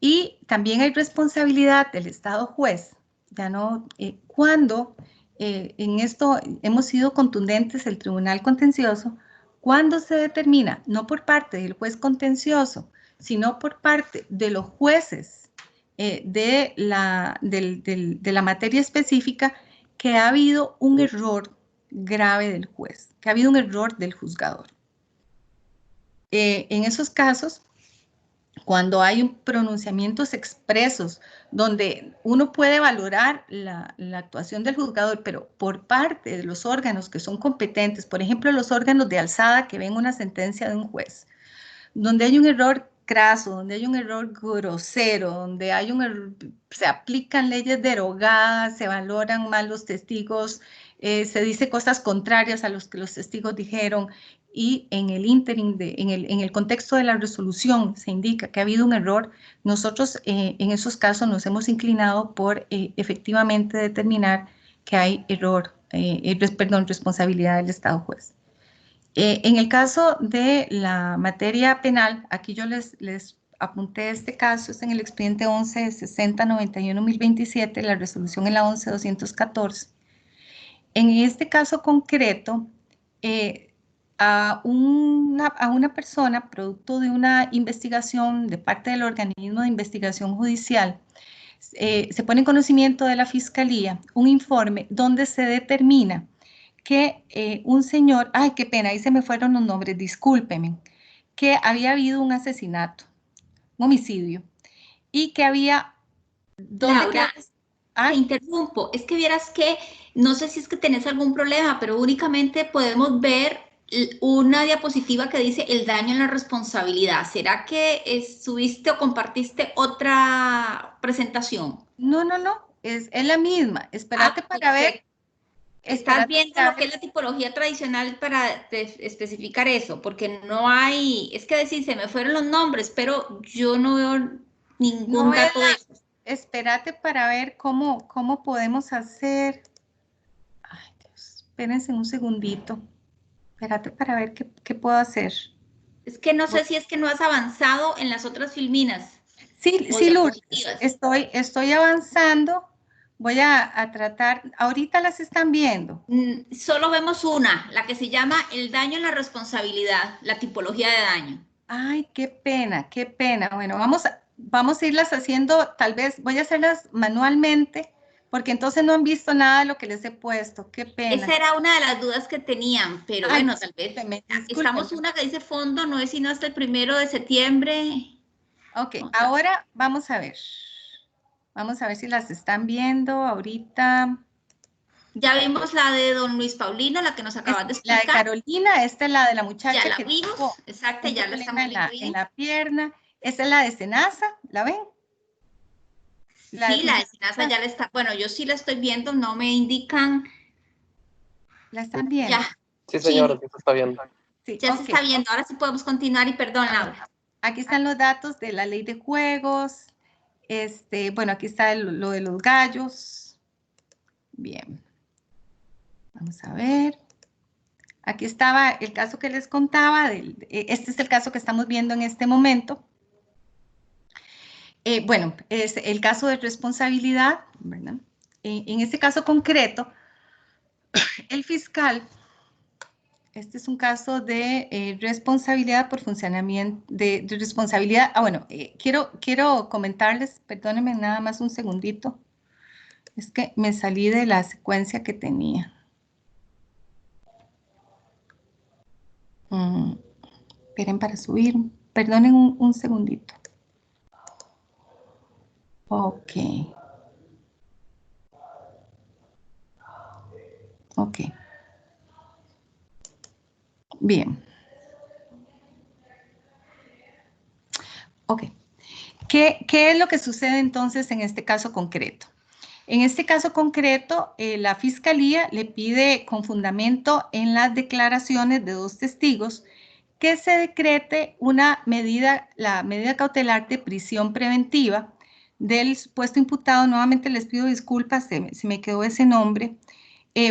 Y también hay responsabilidad del Estado juez, ya no, cuando en esto hemos sido contundentes, el Tribunal Contencioso, cuando se determina, no por parte del juez contencioso, sino por parte de los jueces de la materia específica, que ha habido un error grave del juez, que ha habido un error del juzgador. En esos casos, cuando hay pronunciamientos expresos donde uno puede valorar la actuación del juzgador, pero por parte de los órganos que son competentes, por ejemplo, los órganos de alzada que ven una sentencia de un juez, donde hay un error craso, donde hay un error grosero, donde hay se aplican leyes derogadas, se valoran mal los testigos, se dice cosas contrarias a los que los testigos dijeron, y en el ínterin, en el contexto de la resolución se indica que ha habido un error, nosotros en esos casos nos hemos inclinado por efectivamente determinar que hay responsabilidad del Estado juez. En el caso de la materia penal, aquí yo les apunté este caso, es en el expediente 11-60-91-1027, la resolución en la 11-214. En este caso concreto, a una persona, producto de una investigación de parte del organismo de investigación judicial, se pone en conocimiento de la Fiscalía un informe donde se determina que un señor, ay, qué pena, ahí se me fueron los nombres, discúlpenme, que había habido un asesinato, un homicidio, y que había dos Laura, te interrumpo, es que vieras que, no sé si es que tenés algún problema, pero únicamente podemos ver una diapositiva que dice el daño en la responsabilidad. ¿Será que subiste o compartiste otra presentación? No, es la misma. Espérate para ver. Estás viendo lo que es la tipología tradicional para especificar eso, porque no hay, es que decir, se me fueron los nombres, pero yo no veo ningún dato de eso. Espérate para ver cómo podemos hacer. Ay, Dios, espérense un segundito. Espérate para ver qué puedo hacer. Es que no sé si es que no has avanzado en las otras filminas. Sí, Lourdes, estoy avanzando. Voy a tratar, ahorita las están viendo. Solo vemos una, la que se llama el daño en la responsabilidad, la tipología de daño. Ay, qué pena, qué pena. Bueno, vamos a irlas haciendo, tal vez voy a hacerlas manualmente, porque entonces no han visto nada de lo que les he puesto. Qué pena. Esa era una de las dudas que tenían, pero ay, bueno, tal vez. Estamos una que dice fondo, no es sino hasta el 1 de septiembre. Ok, ahora vamos a ver. Vamos a ver si las están viendo ahorita. Ya vimos la de don Luis Paulino, la que nos acabas de explicar. La de Carolina, esta es la de la muchacha. Ya la vimos, exacto, ya la estamos viendo bien. En la pierna. Esta es la de Senasa, ¿la ven? Sí, la de Senasa ya la está, bueno, yo sí la estoy viendo, no me indican. ¿La están viendo? Ya. Sí, señora, sí se está viendo. Sí, ya se está viendo, ahora sí podemos continuar y perdón, Laura. Aquí están los datos de la ley de juegos. Bueno, aquí está lo de los gallos. Bien. Vamos a ver. Aquí estaba el caso que les contaba. Este es el caso que estamos viendo en este momento. Bueno, es el caso de responsabilidad, ¿verdad? En este caso concreto, el fiscal, este es un caso de responsabilidad por funcionamiento, de responsabilidad. Bueno, quiero comentarles, perdónenme nada más un segundito, es que me salí de la secuencia que tenía. Esperen para subir, perdonen un segundito. Ok. Ok. Bien. Ok. ¿Qué es lo que sucede entonces en este caso concreto? En este caso concreto, la Fiscalía le pide con fundamento en las declaraciones de 2 testigos que se decrete la medida cautelar de prisión preventiva del supuesto imputado. Nuevamente les pido disculpas, se me quedó ese nombre,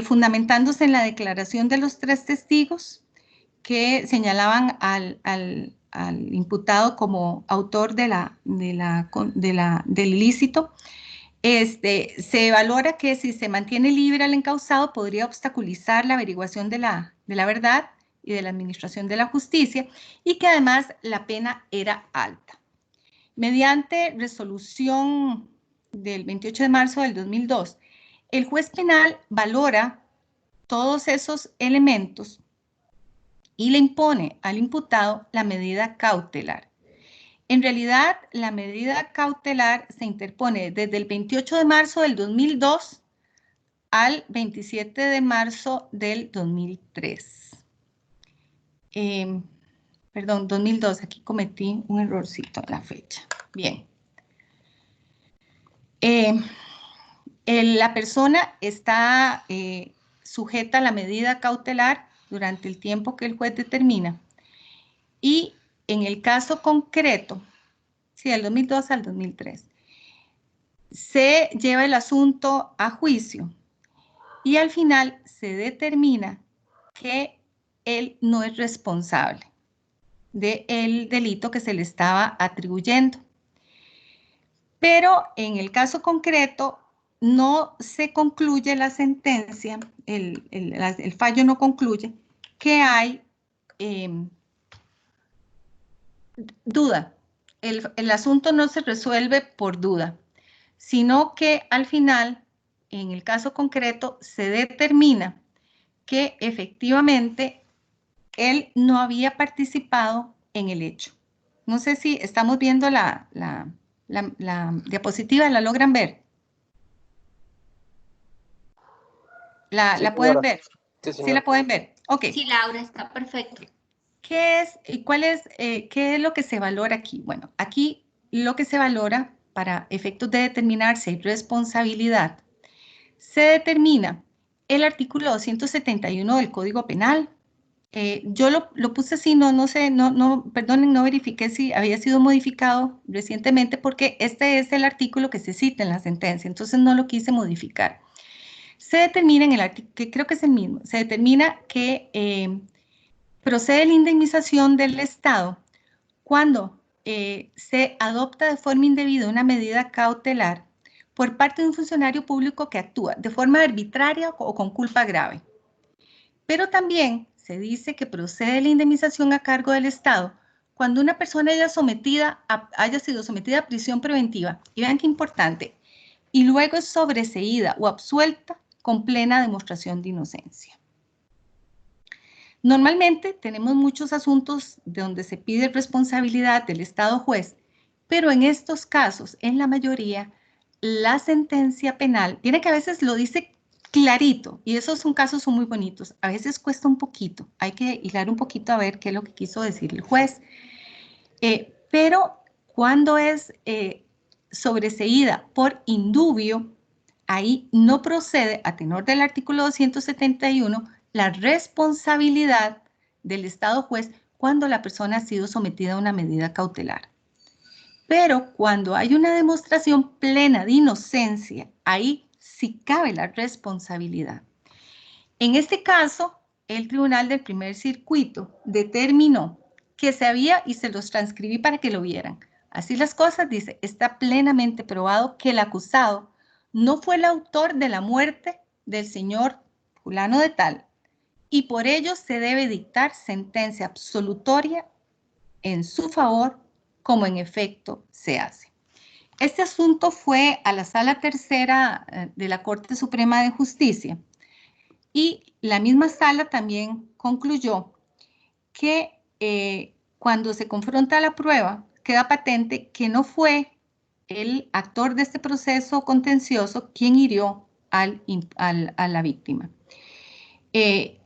fundamentándose en la declaración de los 3 testigos que señalaban al imputado como autor del ilícito. Se valora que si se mantiene libre al encausado podría obstaculizar la averiguación de la verdad y de la administración de la justicia, y que además la pena era alta. Mediante resolución del 28 de marzo del 2002, el juez penal valora todos esos elementos y le impone al imputado la medida cautelar. En realidad, la medida cautelar se interpone desde el 28 de marzo del 2002 al 27 de marzo del 2003. Perdón, 2002, aquí cometí un errorcito en la fecha. Bien. La persona está sujeta a la medida cautelar durante el tiempo que el juez determina. Y en el caso concreto, sí, del 2002 al 2003, se lleva el asunto a juicio y al final se determina que él no es responsable del delito que se le estaba atribuyendo. Pero en el caso concreto no se concluye la sentencia, el fallo no concluye que hay duda. El asunto no se resuelve por duda, sino que al final, en el caso concreto, se determina que efectivamente él no había participado en el hecho. No sé si estamos viendo la diapositiva, ¿la logran ver? ¿La pueden ver? Sí, la pueden ver. Ok. Sí, Laura, está perfecto. ¿Qué es lo que se valora aquí? Bueno, aquí lo que se valora para efectos de determinar si hay responsabilidad, se determina el artículo 271 del Código Penal. Yo lo puse así, no sé, perdonen, no verifiqué si había sido modificado recientemente porque este es el artículo que se cita en la sentencia, entonces no lo quise modificar. Se determina en el artículo, que creo que es el mismo, se determina que procede la indemnización del Estado cuando se adopta de forma indebida una medida cautelar por parte de un funcionario público que actúa de forma arbitraria o con culpa grave. Pero también se dice que procede la indemnización a cargo del Estado cuando una persona haya sido sometida a prisión preventiva, y vean qué importante, y luego es sobreseída o absuelta con plena demostración de inocencia. Normalmente tenemos muchos asuntos de donde se pide responsabilidad del Estado juez, pero en estos casos, en la mayoría, la sentencia penal, tiene que a veces lo dice clarito, y esos son casos muy bonitos, a veces cuesta un poquito, hay que hilar un poquito a ver qué es lo que quiso decir el juez, pero cuando es sobreseída por indubio, ahí no procede, a tenor del artículo 271, la responsabilidad del Estado juez cuando la persona ha sido sometida a una medida cautelar. Pero cuando hay una demostración plena de inocencia, ahí sí cabe la responsabilidad. En este caso, el Tribunal del Primer Circuito determinó que se había, y se los transcribí para que lo vieran, así las cosas, dice, está plenamente probado que el acusado no fue el autor de la muerte del señor fulano de tal, y por ello se debe dictar sentencia absolutoria en su favor, como en efecto se hace. Este asunto fue a la Sala Tercera de la Corte Suprema de Justicia, y la misma sala también concluyó que cuando se confronta la prueba, queda patente que no fue el actor de este proceso contencioso quien hirió a la víctima.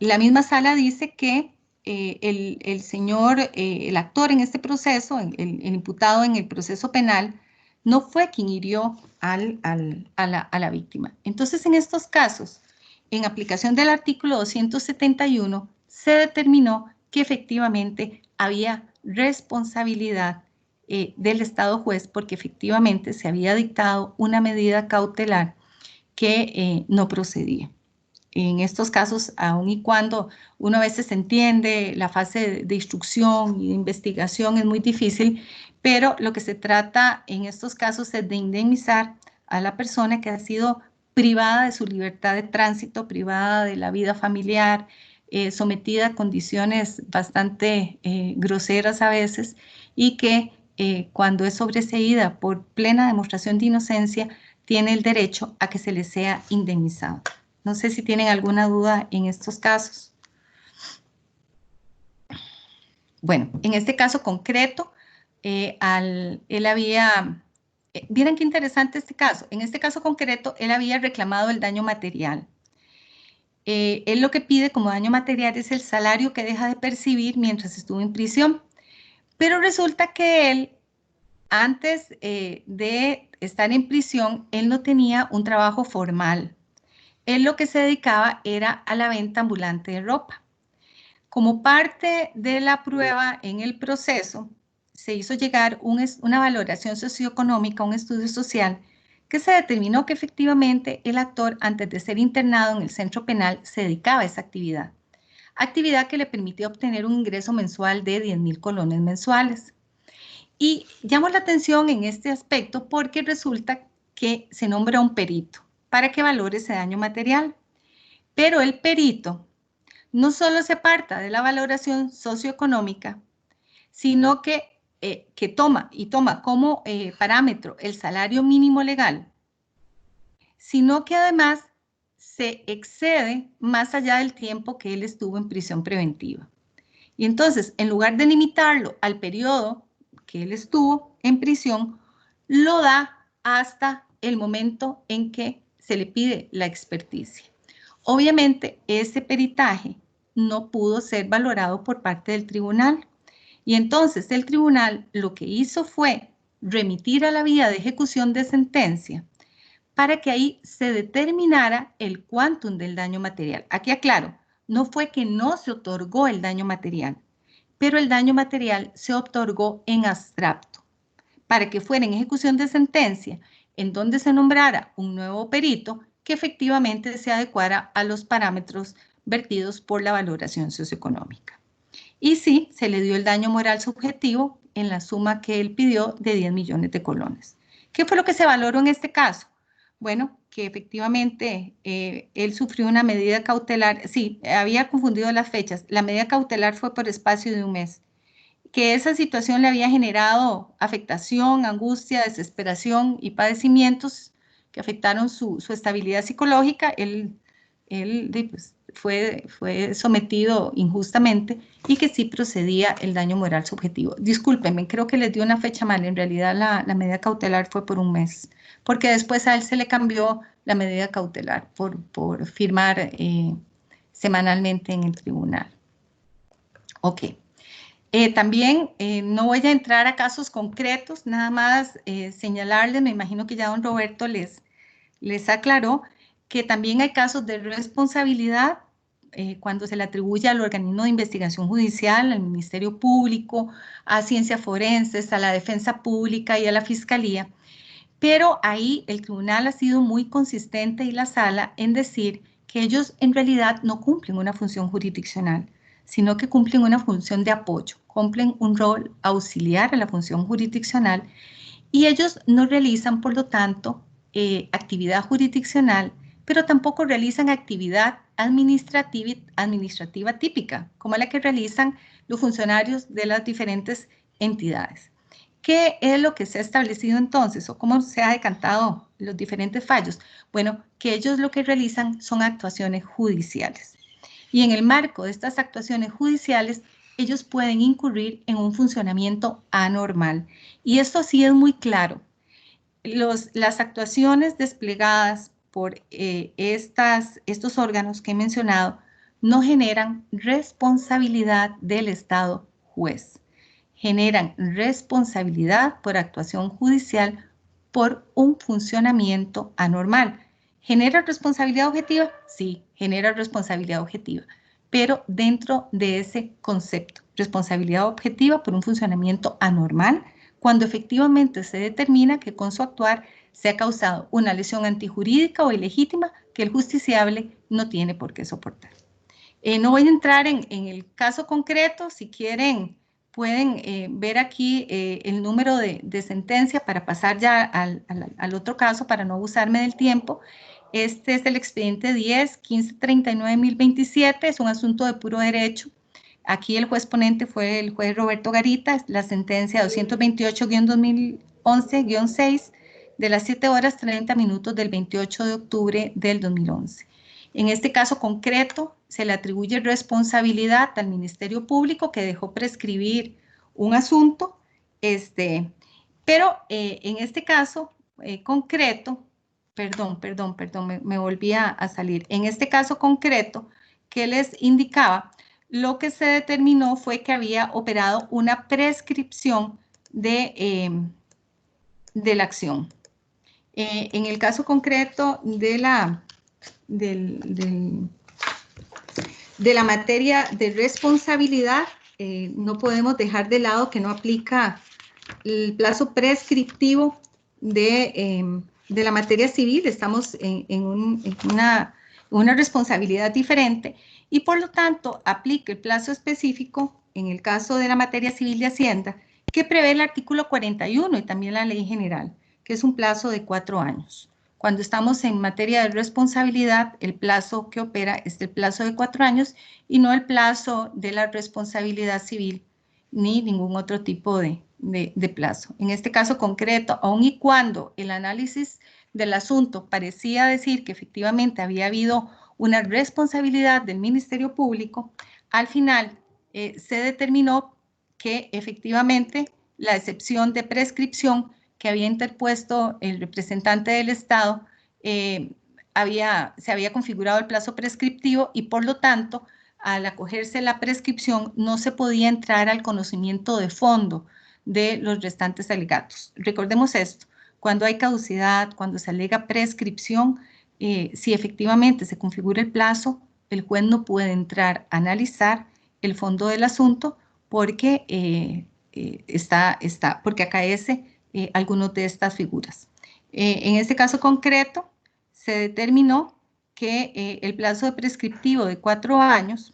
La misma sala dice que el actor en este proceso, el imputado en el proceso penal, no fue quien hirió a la víctima. Entonces, en estos casos, en aplicación del artículo 271, se determinó que efectivamente había responsabilidad del Estado juez porque efectivamente se había dictado una medida cautelar que no procedía. En estos casos, aun y cuando uno a veces entiende la fase de instrucción y de investigación, es muy difícil, pero lo que se trata en estos casos es de indemnizar a la persona que ha sido privada de su libertad de tránsito, privada de la vida familiar, sometida a condiciones bastante groseras a veces, y que cuando es sobreseída por plena demostración de inocencia, tiene el derecho a que se le sea indemnizado. No sé si tienen alguna duda en estos casos. Bueno, en este caso concreto, él había, miren qué interesante este caso. En este caso concreto, él había reclamado el daño material. Él lo que pide como daño material es el salario que deja de percibir mientras estuvo en prisión. Pero resulta que él, antes de estar en prisión, él no tenía un trabajo formal. Él lo que se dedicaba era a la venta ambulante de ropa. Como parte de la prueba en el proceso, se hizo llegar una valoración socioeconómica, un estudio social, que se determinó que efectivamente el actor, antes de ser internado en el centro penal, se dedicaba a esa actividad. Actividad que le permitió obtener un ingreso mensual de 10,000 colones mensuales. Y llamo la atención en este aspecto porque resulta que se nombra un perito para que valore ese daño material. Pero el perito no solo se aparta de la valoración socioeconómica, sino que toma como parámetro el salario mínimo legal sino que además se excede más allá del tiempo que él estuvo en prisión preventiva. Y entonces, en lugar de limitarlo al periodo que él estuvo en prisión, lo da hasta el momento en que se le pide la experticia. Obviamente, ese peritaje no pudo ser valorado por parte del tribunal. Y entonces el tribunal lo que hizo fue remitir a la vía de ejecución de sentencia para que ahí se determinara el quantum del daño material. Aquí aclaro, no fue que no se otorgó el daño material, pero el daño material se otorgó en abstracto, para que fuera en ejecución de sentencia, en donde se nombrara un nuevo perito que efectivamente se adecuara a los parámetros vertidos por la valoración socioeconómica. Y sí, se le dio el daño moral subjetivo en la suma que él pidió de 10 millones de colones. ¿Qué fue lo que se valoró en este caso? Bueno, que efectivamente él sufrió una medida cautelar. Sí, había confundido las fechas. La medida cautelar fue por espacio de un mes. Que esa situación le había generado afectación, angustia, desesperación y padecimientos que afectaron su estabilidad psicológica. Él pues, fue sometido injustamente y que sí procedía el daño moral subjetivo. Discúlpenme, creo que les dio una fecha mal. En realidad la medida cautelar fue por un mes, porque después a él se le cambió la medida cautelar por firmar semanalmente en el tribunal. Ok. También no voy a entrar a casos concretos, nada más señalarles, me imagino que ya don Roberto les aclaró, que también hay casos de responsabilidad cuando se le atribuye al organismo de investigación judicial, al Ministerio Público, a Ciencias Forenses, a la Defensa Pública y a la Fiscalía, pero ahí el tribunal ha sido muy consistente y la sala en decir que ellos en realidad no cumplen una función jurisdiccional, sino que cumplen una función de apoyo, cumplen un rol auxiliar a la función jurisdiccional y ellos no realizan, por lo tanto, actividad jurisdiccional, pero tampoco realizan actividad administrativa típica, como la que realizan los funcionarios de las diferentes entidades. ¿Qué es lo que se ha establecido entonces o cómo se ha decantado los diferentes fallos? Bueno, que ellos lo que realizan son actuaciones judiciales. Y en el marco de estas actuaciones judiciales, ellos pueden incurrir en un funcionamiento anormal. Y esto sí es muy claro. Las actuaciones desplegadas por estos órganos que he mencionado no generan responsabilidad del Estado juez. Generan responsabilidad por actuación judicial por un funcionamiento anormal. ¿Genera responsabilidad objetiva? Sí, genera responsabilidad objetiva, pero dentro de ese concepto, responsabilidad objetiva por un funcionamiento anormal, cuando efectivamente se determina que con su actuar se ha causado una lesión antijurídica o ilegítima que el justiciable no tiene por qué soportar. No voy a entrar en el caso concreto, si quieren pueden ver aquí el número de sentencia para pasar ya al otro caso para no abusarme del tiempo. Este es el expediente 10-1539-1027, es un asunto de puro derecho. Aquí el juez ponente fue el juez Roberto Garita, la sentencia 228-2011-6 de las 7 horas 30 minutos del 28 de octubre del 2011. En este caso concreto, se le atribuye responsabilidad al Ministerio Público que dejó prescribir un asunto, pero en este caso concreto, perdón, me volví a salir. En este caso concreto que les indicaba, lo que se determinó fue que había operado una prescripción de la acción. En el caso concreto de la materia de responsabilidad, no podemos dejar de lado que no aplica el plazo prescriptivo de la materia civil. Estamos en una responsabilidad diferente y por lo tanto aplica el plazo específico en el caso de la materia civil de Hacienda que prevé el artículo 41 y también la ley general, que es un plazo de 4 años. Cuando estamos en materia de responsabilidad, el plazo que opera es el plazo de 4 años y no el plazo de la responsabilidad civil ni ningún otro tipo de plazo. En este caso concreto, aun y cuando el análisis del asunto parecía decir que efectivamente había habido una responsabilidad del Ministerio Público, al final se determinó que efectivamente la excepción de prescripción que había interpuesto el representante del Estado se había configurado el plazo prescriptivo y por lo tanto, al acogerse la prescripción, no se podía entrar al conocimiento de fondo de los restantes alegatos. Recordemos esto, cuando hay caducidad, cuando se alega prescripción, si efectivamente se configura el plazo, el juez no puede entrar a analizar el fondo del asunto porque, porque acaece algunas de estas figuras. En este caso concreto, se determinó que el plazo de prescriptivo de 4 años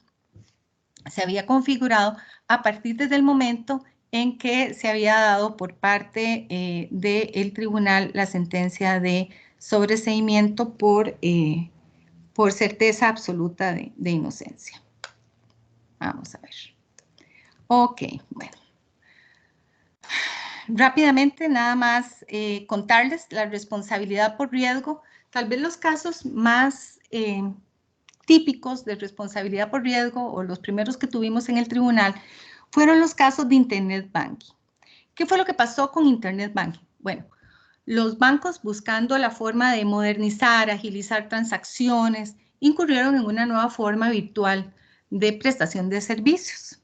se había configurado a partir desde el momento en que se había dado por parte del tribunal la sentencia de sobreseimiento por certeza absoluta de inocencia. Vamos a ver. Ok, bueno. Rápidamente, nada más contarles la responsabilidad por riesgo. Tal vez los casos más típicos de responsabilidad por riesgo o los primeros que tuvimos en el tribunal fueron los casos de Internet Banking. ¿Qué fue lo que pasó con Internet Banking? Bueno, los bancos buscando la forma de modernizar, agilizar transacciones, incurrieron en una nueva forma virtual de prestación de servicios.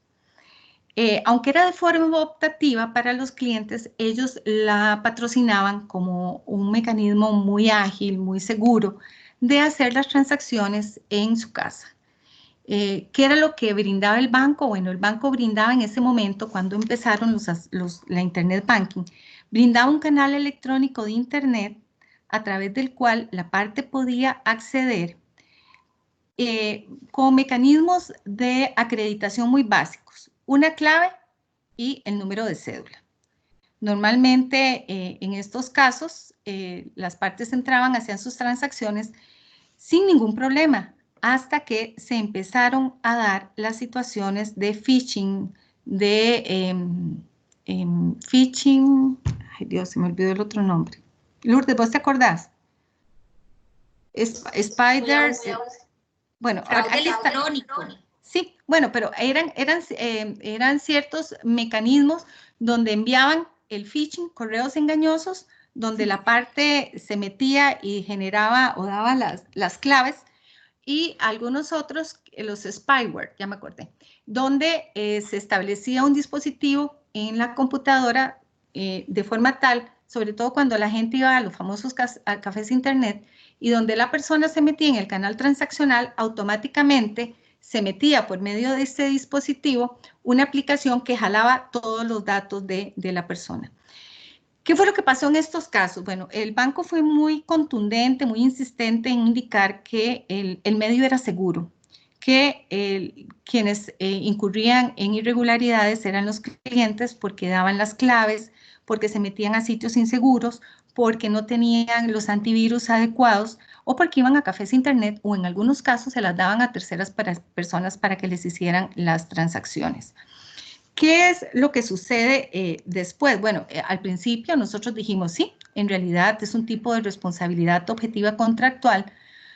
Aunque era de forma optativa para los clientes, ellos la patrocinaban como un mecanismo muy ágil, muy seguro de hacer las transacciones en su casa. ¿Qué era lo que brindaba el banco? Bueno, el banco brindaba en ese momento, cuando empezaron la Internet Banking, brindaba un canal electrónico de Internet a través del cual la parte podía acceder con mecanismos de acreditación muy básicos. Una clave y el número de cédula. Normalmente en estos casos las partes entraban, hacían sus transacciones sin ningún problema hasta que se empezaron a dar las situaciones de phishing, phishing, ay Dios, se me olvidó el otro nombre. Lourdes, ¿vos te acordás? Spider, bueno, aquí está. Sí, bueno, pero eran ciertos mecanismos donde enviaban el phishing, correos engañosos, donde la parte se metía y generaba o daba las claves, y algunos otros, los spyware, ya me acordé, donde se establecía un dispositivo en la computadora de forma tal, sobre todo cuando la gente iba a los famosos cafés internet, y donde la persona se metía en el canal transaccional, automáticamente se metía por medio de este dispositivo una aplicación que jalaba todos los datos de la persona. ¿Qué fue lo que pasó en estos casos? Bueno, el banco fue muy contundente, muy insistente en indicar que el medio era seguro, que quienes incurrían en irregularidades eran los clientes porque daban las claves, porque se metían a sitios inseguros, porque no tenían los antivirus adecuados o porque iban a cafés internet o en algunos casos se las daban a terceras personas para que les hicieran las transacciones. ¿Qué es lo que sucede después? Bueno, al principio nosotros dijimos sí, en realidad es un tipo de responsabilidad objetiva contractual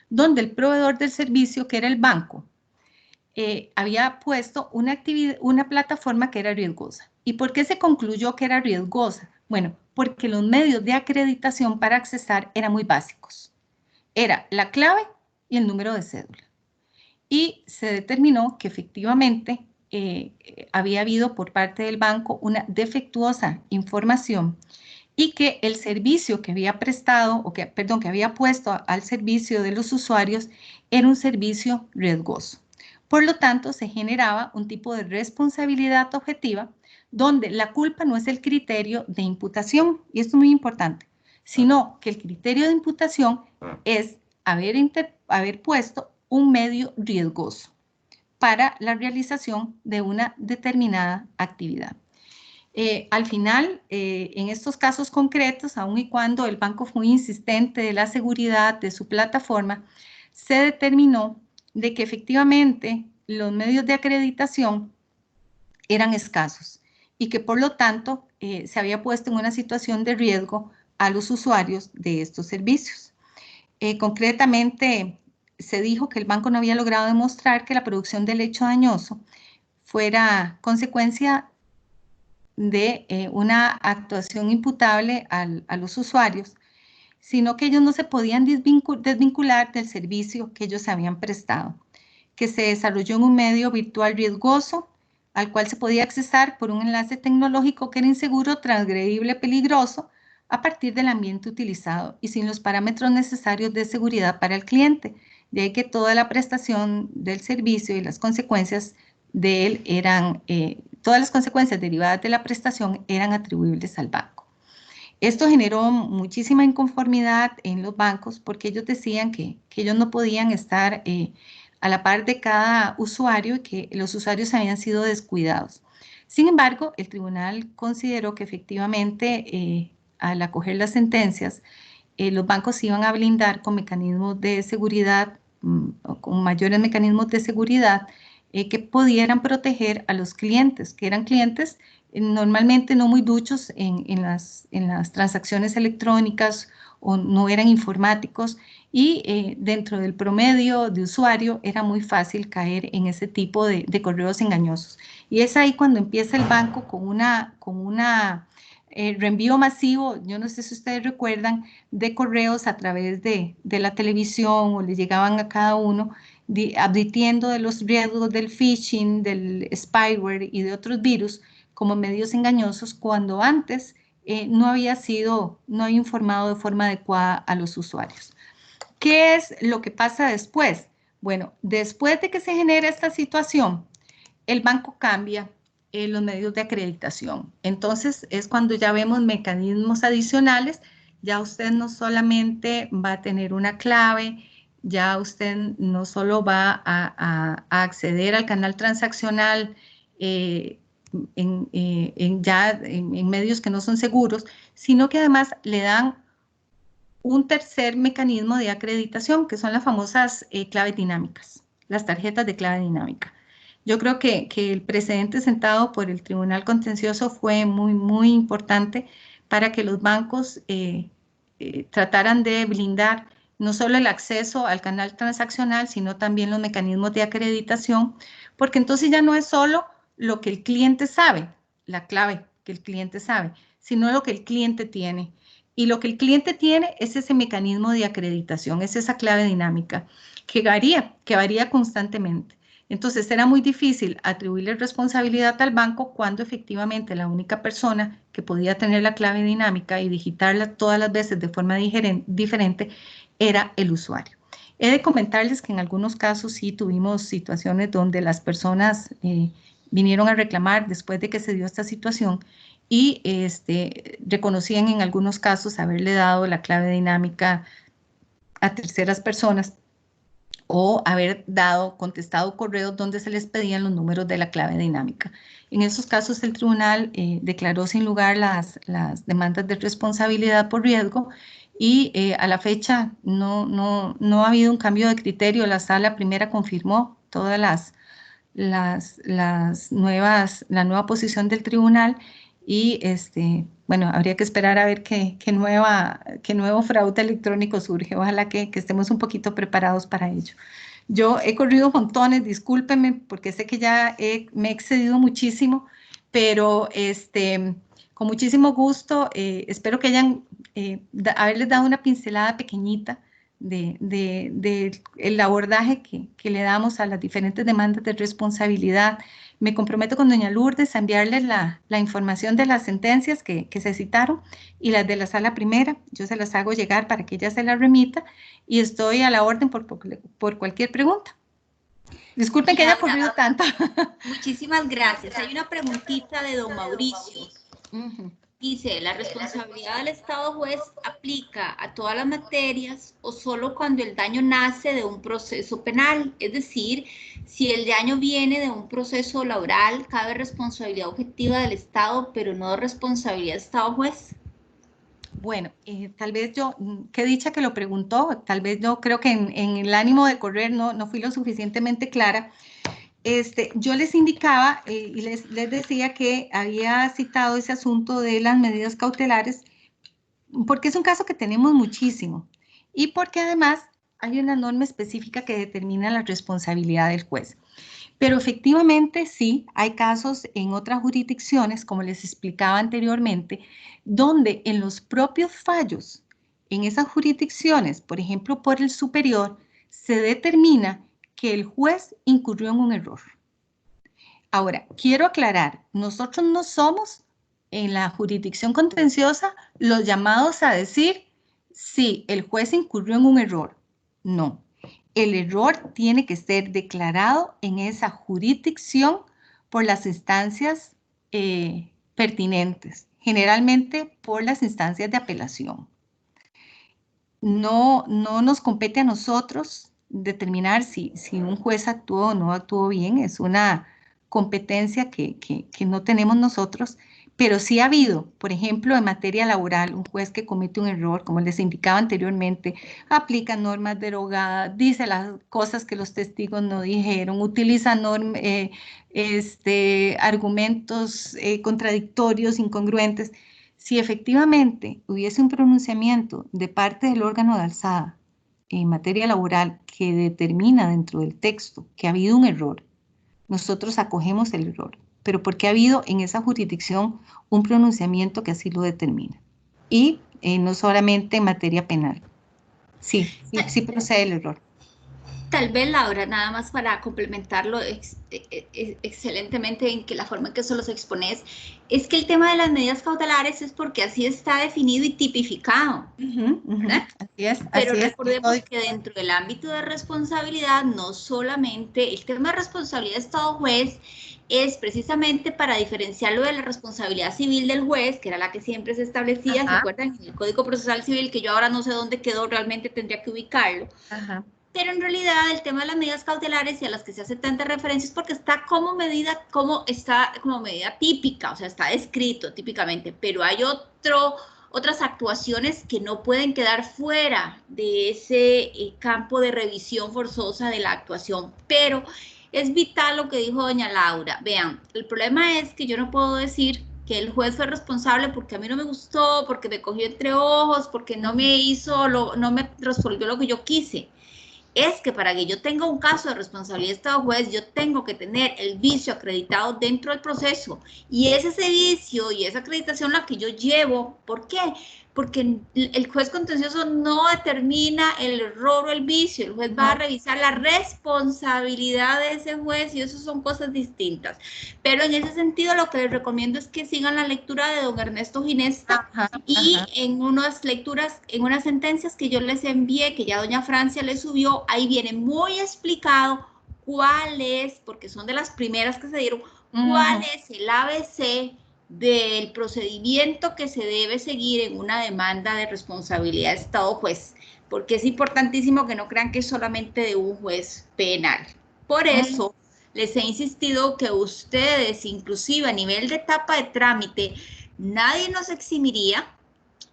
donde el proveedor del servicio, que era el banco, había puesto una plataforma que era riesgosa. ¿Y por qué se concluyó que era riesgosa? Bueno, porque los medios de acreditación para accesar eran muy básicos. Era la clave y el número de cédula. Y se determinó que efectivamente había habido por parte del banco una defectuosa información y que el servicio que había prestado, que había puesto al servicio de los usuarios era un servicio riesgoso. Por lo tanto, se generaba un tipo de responsabilidad objetiva donde la culpa no es el criterio de imputación, y esto es muy importante, sino que el criterio de imputación es haber puesto un medio riesgoso para la realización de una determinada actividad. Al final, en estos casos concretos, aun y cuando el banco fue insistente de la seguridad de su plataforma, se determinó de que efectivamente los medios de acreditación eran escasos y que por lo tanto se había puesto en una situación de riesgo a los usuarios de estos servicios. Concretamente, se dijo que el banco no había logrado demostrar que la producción del hecho dañoso fuera consecuencia de una actuación imputable a los usuarios, sino que ellos no se podían desvincular del servicio que ellos habían prestado, que se desarrolló en un medio virtual riesgoso, al cual se podía accesar por un enlace tecnológico que era inseguro, transgredible, peligroso, a partir del ambiente utilizado y sin los parámetros necesarios de seguridad para el cliente. De ahí que toda la prestación del servicio y las consecuencias de él eran, todas las consecuencias derivadas de la prestación eran atribuibles al banco. Esto generó muchísima inconformidad en los bancos porque ellos decían que ellos no podían estar a la par de cada usuario y que los usuarios habían sido descuidados. Sin embargo, el tribunal consideró que efectivamente al acoger las sentencias, los bancos se iban a blindar con mecanismos de seguridad, con mayores mecanismos de seguridad que pudieran proteger a los clientes, que eran clientes normalmente no muy duchos en las transacciones electrónicas o no eran informáticos y dentro del promedio de usuario era muy fácil caer en ese tipo de correos engañosos. Y es ahí cuando empieza el banco con una reenvío masivo, yo no sé si ustedes recuerdan, de correos a través de la televisión o le llegaban a cada uno advirtiendo de los riesgos del phishing, del spyware y de otros virus como medios engañosos cuando antes no había informado de forma adecuada a los usuarios. ¿Qué es lo que pasa después? Bueno, después de que se genera esta situación, el banco cambia los medios de acreditación. Entonces, es cuando ya vemos mecanismos adicionales, ya usted no solamente va a tener una clave, ya usted no solo va a acceder al canal transaccional en medios que no son seguros, sino que además le dan un tercer mecanismo de acreditación, que son las famosas claves dinámicas, las tarjetas de clave dinámica. Yo creo que el precedente sentado por el Tribunal Contencioso fue muy, muy importante para que los bancos trataran de blindar no solo el acceso al canal transaccional, sino también los mecanismos de acreditación, porque entonces ya no es solo lo que el cliente sabe, la clave que el cliente sabe, sino lo que el cliente tiene. Y lo que el cliente tiene es ese mecanismo de acreditación, es esa clave dinámica que varía constantemente. Entonces era muy difícil atribuirle responsabilidad al banco cuando efectivamente la única persona que podía tener la clave dinámica y digitarla todas las veces de forma diferente era el usuario. He de comentarles que en algunos casos sí tuvimos situaciones donde las personas vinieron a reclamar después de que se dio esta situación y reconocían en algunos casos haberle dado la clave dinámica a terceras personas o haber contestado correos donde se les pedían los números de la clave dinámica. En esos casos el tribunal declaró sin lugar las demandas de responsabilidad por riesgo y a la fecha no ha habido un cambio de criterio. La sala primera confirmó todas la nueva posición del tribunal y bueno, habría que esperar a ver qué nuevo fraude electrónico surge. Ojalá que estemos un poquito preparados para ello. Yo he corrido montones, discúlpenme, porque sé que ya me he excedido muchísimo, pero con muchísimo gusto, espero que haberles dado una pincelada pequeñita del abordaje que le damos a las diferentes demandas de responsabilidad. Me comprometo con doña Lourdes a enviarles la información de las sentencias que se citaron y las de la sala primera. Yo se las hago llegar para que ella se las remita y estoy a la orden por cualquier pregunta. Disculpen que haya corrido tanto. Muchísimas gracias. Hay una preguntita de don Mauricio. Dice, ¿la responsabilidad del Estado juez aplica a todas las materias o solo cuando el daño nace de un proceso penal? Es decir, si el daño viene de un proceso laboral, cabe responsabilidad objetiva del Estado, pero no de responsabilidad del Estado juez. Bueno, tal vez yo, qué dicha que lo preguntó, tal vez yo creo que en el ánimo de correr no fui lo suficientemente clara. Yo les indicaba y les decía que había citado ese asunto de las medidas cautelares porque es un caso que tenemos muchísimo y porque además hay una norma específica que determina la responsabilidad del juez. Pero efectivamente sí, hay casos en otras jurisdicciones, como les explicaba anteriormente, donde en los propios fallos, en esas jurisdicciones, por ejemplo, por el superior, se determina que el juez incurrió en un error. Ahora, quiero aclarar, nosotros no somos en la jurisdicción contenciosa los llamados a decir si el juez incurrió en un error. No. El error tiene que ser declarado en esa jurisdicción por las instancias pertinentes, generalmente por las instancias de apelación. No nos compete a nosotros determinar si un juez actuó o no actuó bien, es una competencia que no tenemos nosotros, pero sí ha habido, por ejemplo, en materia laboral, un juez que comete un error, como les indicaba anteriormente, aplica normas derogadas, dice las cosas que los testigos no dijeron, utiliza argumentos contradictorios, incongruentes. Si efectivamente hubiese un pronunciamiento de parte del órgano de alzada en materia laboral que determina dentro del texto que ha habido un error, nosotros acogemos el error, pero porque ha habido en esa jurisdicción un pronunciamiento que así lo determina. Y no solamente en materia penal. Sí procede el error. Tal vez, Laura, nada más para complementarlo excelentemente en que la forma en que se los expones, es que el tema de las medidas cautelares es porque así está definido y tipificado. Así es. Pero recordemos que dentro del ámbito de responsabilidad, no solamente el tema de responsabilidad de Estado juez es precisamente para diferenciarlo de la responsabilidad civil del juez, que era la que siempre se establecía, ¿se acuerdan? En el Código Procesal Civil, que yo ahora no sé dónde quedó, realmente tendría que ubicarlo. Pero en realidad el tema de las medidas cautelares y a las que se hace tantas referencias porque está como medida típica, o sea, está descrito típicamente, pero hay otras actuaciones que no pueden quedar fuera de ese campo de revisión forzosa de la actuación. Pero es vital lo que dijo doña Laura. Vean, el problema es que yo no puedo decir que el juez fue responsable porque a mí no me gustó, porque me cogió entre ojos, porque no me resolvió lo que yo quise. Es que para que yo tenga un caso de responsabilidad de Estado juez, yo tengo que tener el vicio acreditado dentro del proceso. Y es ese vicio y esa acreditación la que yo llevo. ¿Por qué? Porque el juez contencioso no determina el error o el vicio. El juez va a revisar la responsabilidad de ese juez y eso son cosas distintas. Pero en ese sentido lo que les recomiendo es que sigan la lectura de don Ernesto Ginesta en unas lecturas, en unas sentencias que yo les envié, que ya doña Francia les subió, ahí viene muy explicado cuál es, porque son de las primeras que se dieron, cuál es el ABC del procedimiento que se debe seguir en una demanda de responsabilidad de Estado juez, porque es importantísimo que no crean que es solamente de un juez penal. Por eso les he insistido que ustedes, inclusive a nivel de etapa de trámite, nadie nos eximiría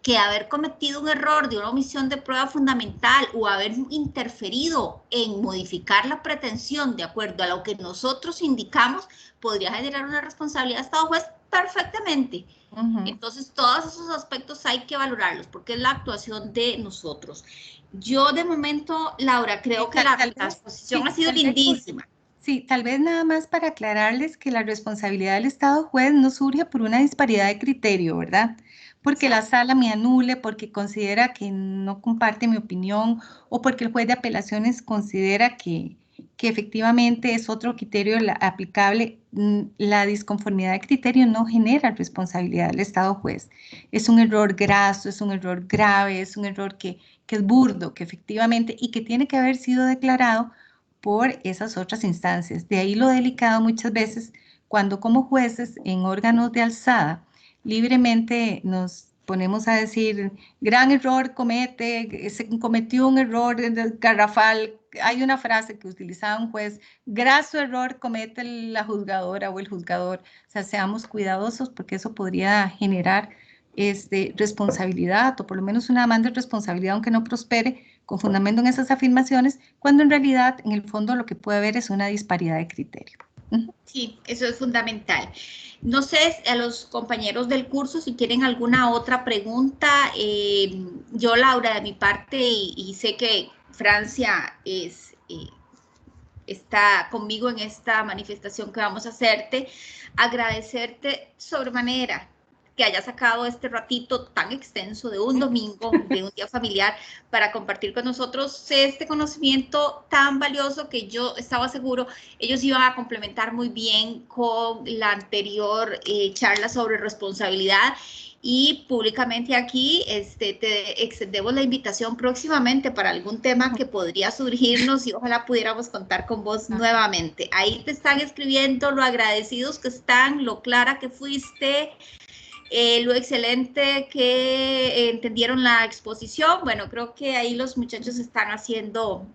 que haber cometido un error de una omisión de prueba fundamental o haber interferido en modificar la pretensión de acuerdo a lo que nosotros indicamos podría generar una responsabilidad de Estado juez perfectamente. Entonces, todos esos aspectos hay que valorarlos porque es la actuación de nosotros. Yo, de momento, Laura, creo que la exposición ha sido lindísima. Sí, tal vez nada más para aclararles que la responsabilidad del Estado juez no surge por una disparidad de criterio, ¿verdad? Porque la sala me anule, porque considera que no comparte mi opinión o porque el juez de apelaciones considera que efectivamente es otro criterio aplicable. La disconformidad de criterio no genera responsabilidad del Estado juez. Es un error graso, es un error grave, es un error que es burdo, que efectivamente y que tiene que haber sido declarado por esas otras instancias. De ahí lo delicado muchas veces cuando como jueces en órganos de alzada libremente nos ponemos a decir, gran error se cometió un error garrafal. Hay una frase que utilizaba un juez, graso error comete la juzgadora o el juzgador. O sea, seamos cuidadosos porque eso podría generar responsabilidad o por lo menos una demanda de responsabilidad, aunque no prospere, con fundamento en esas afirmaciones, cuando en realidad, en el fondo, lo que puede haber es una disparidad de criterio. Sí, eso es fundamental. No sé a los compañeros del curso si quieren alguna otra pregunta. Yo, Laura, de mi parte, y sé que Francia está conmigo en esta manifestación que vamos a hacerte, agradecerte sobremanera que haya sacado este ratito tan extenso de un domingo, de un día familiar, para compartir con nosotros este conocimiento tan valioso que yo estaba seguro ellos iban a complementar muy bien con la anterior charla sobre responsabilidad. Y públicamente aquí te extendemos la invitación próximamente para algún tema que podría surgirnos y ojalá pudiéramos contar con vos nuevamente. Ahí te están escribiendo lo agradecidos que están, lo clara que fuiste, lo excelente que entendieron la exposición. Bueno, creo que ahí los muchachos están haciendo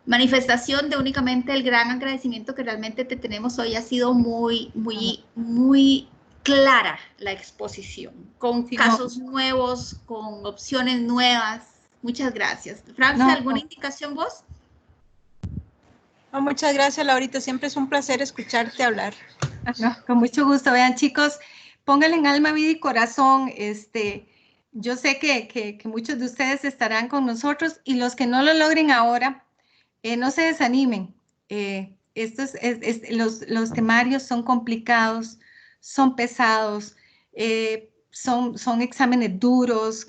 manifestación de únicamente el gran agradecimiento que realmente te tenemos hoy. Ha sido muy clara la exposición, con casos nuevos, con opciones nuevas. Muchas gracias. Francia, ¿alguna indicación vos? No, muchas gracias, Laurita. Siempre es un placer escucharte hablar. No, con mucho gusto. Vean, chicos, pónganle en alma, vida y corazón. Yo sé que muchos de ustedes estarán con nosotros y los que no lo logren ahora, no se desanimen. Los temarios son complicados, son pesados, son exámenes duros,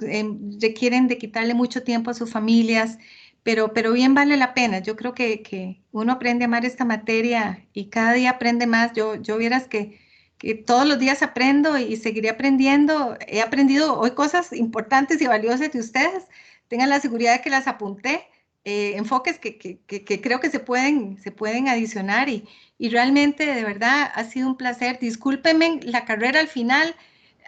requieren de quitarle mucho tiempo a sus familias, pero bien vale la pena. Yo creo que uno aprende a amar esta materia y cada día aprende más. Yo vieras que todos los días aprendo y seguiré aprendiendo. He aprendido hoy cosas importantes y valiosas de ustedes. Tengan la seguridad de que las apunté. Enfoques que creo que se pueden adicionar y realmente de verdad ha sido un placer. Discúlpenme la carrera al final,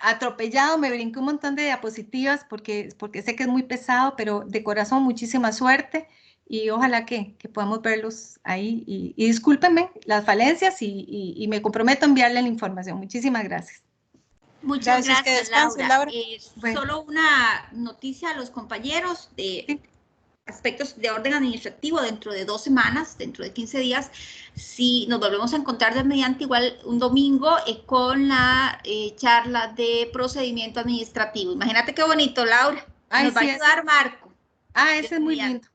atropellado, me brinqué un montón de diapositivas porque sé que es muy pesado, pero de corazón muchísima suerte y ojalá que podamos verlos ahí y discúlpenme las falencias y me comprometo a enviarle la información. Muchísimas gracias. Muchas gracias, que descanses, Laura. Bueno. Solo una noticia a los compañeros de aspectos de orden administrativo. Dentro de 2 semanas, dentro de 15 días, si nos volvemos a encontrar de mediante igual un domingo con la charla de procedimiento administrativo. Imagínate qué bonito, Laura. Nos va a ayudar Marco. Ese es muy lindo.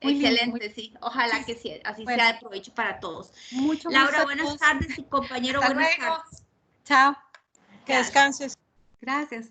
Muy excelente, lindo. Sí. Ojalá que sí, así sea de provecho para todos. Laura, buenas tardes y compañero, buenas tardes. Chao. Que descanses. Gracias.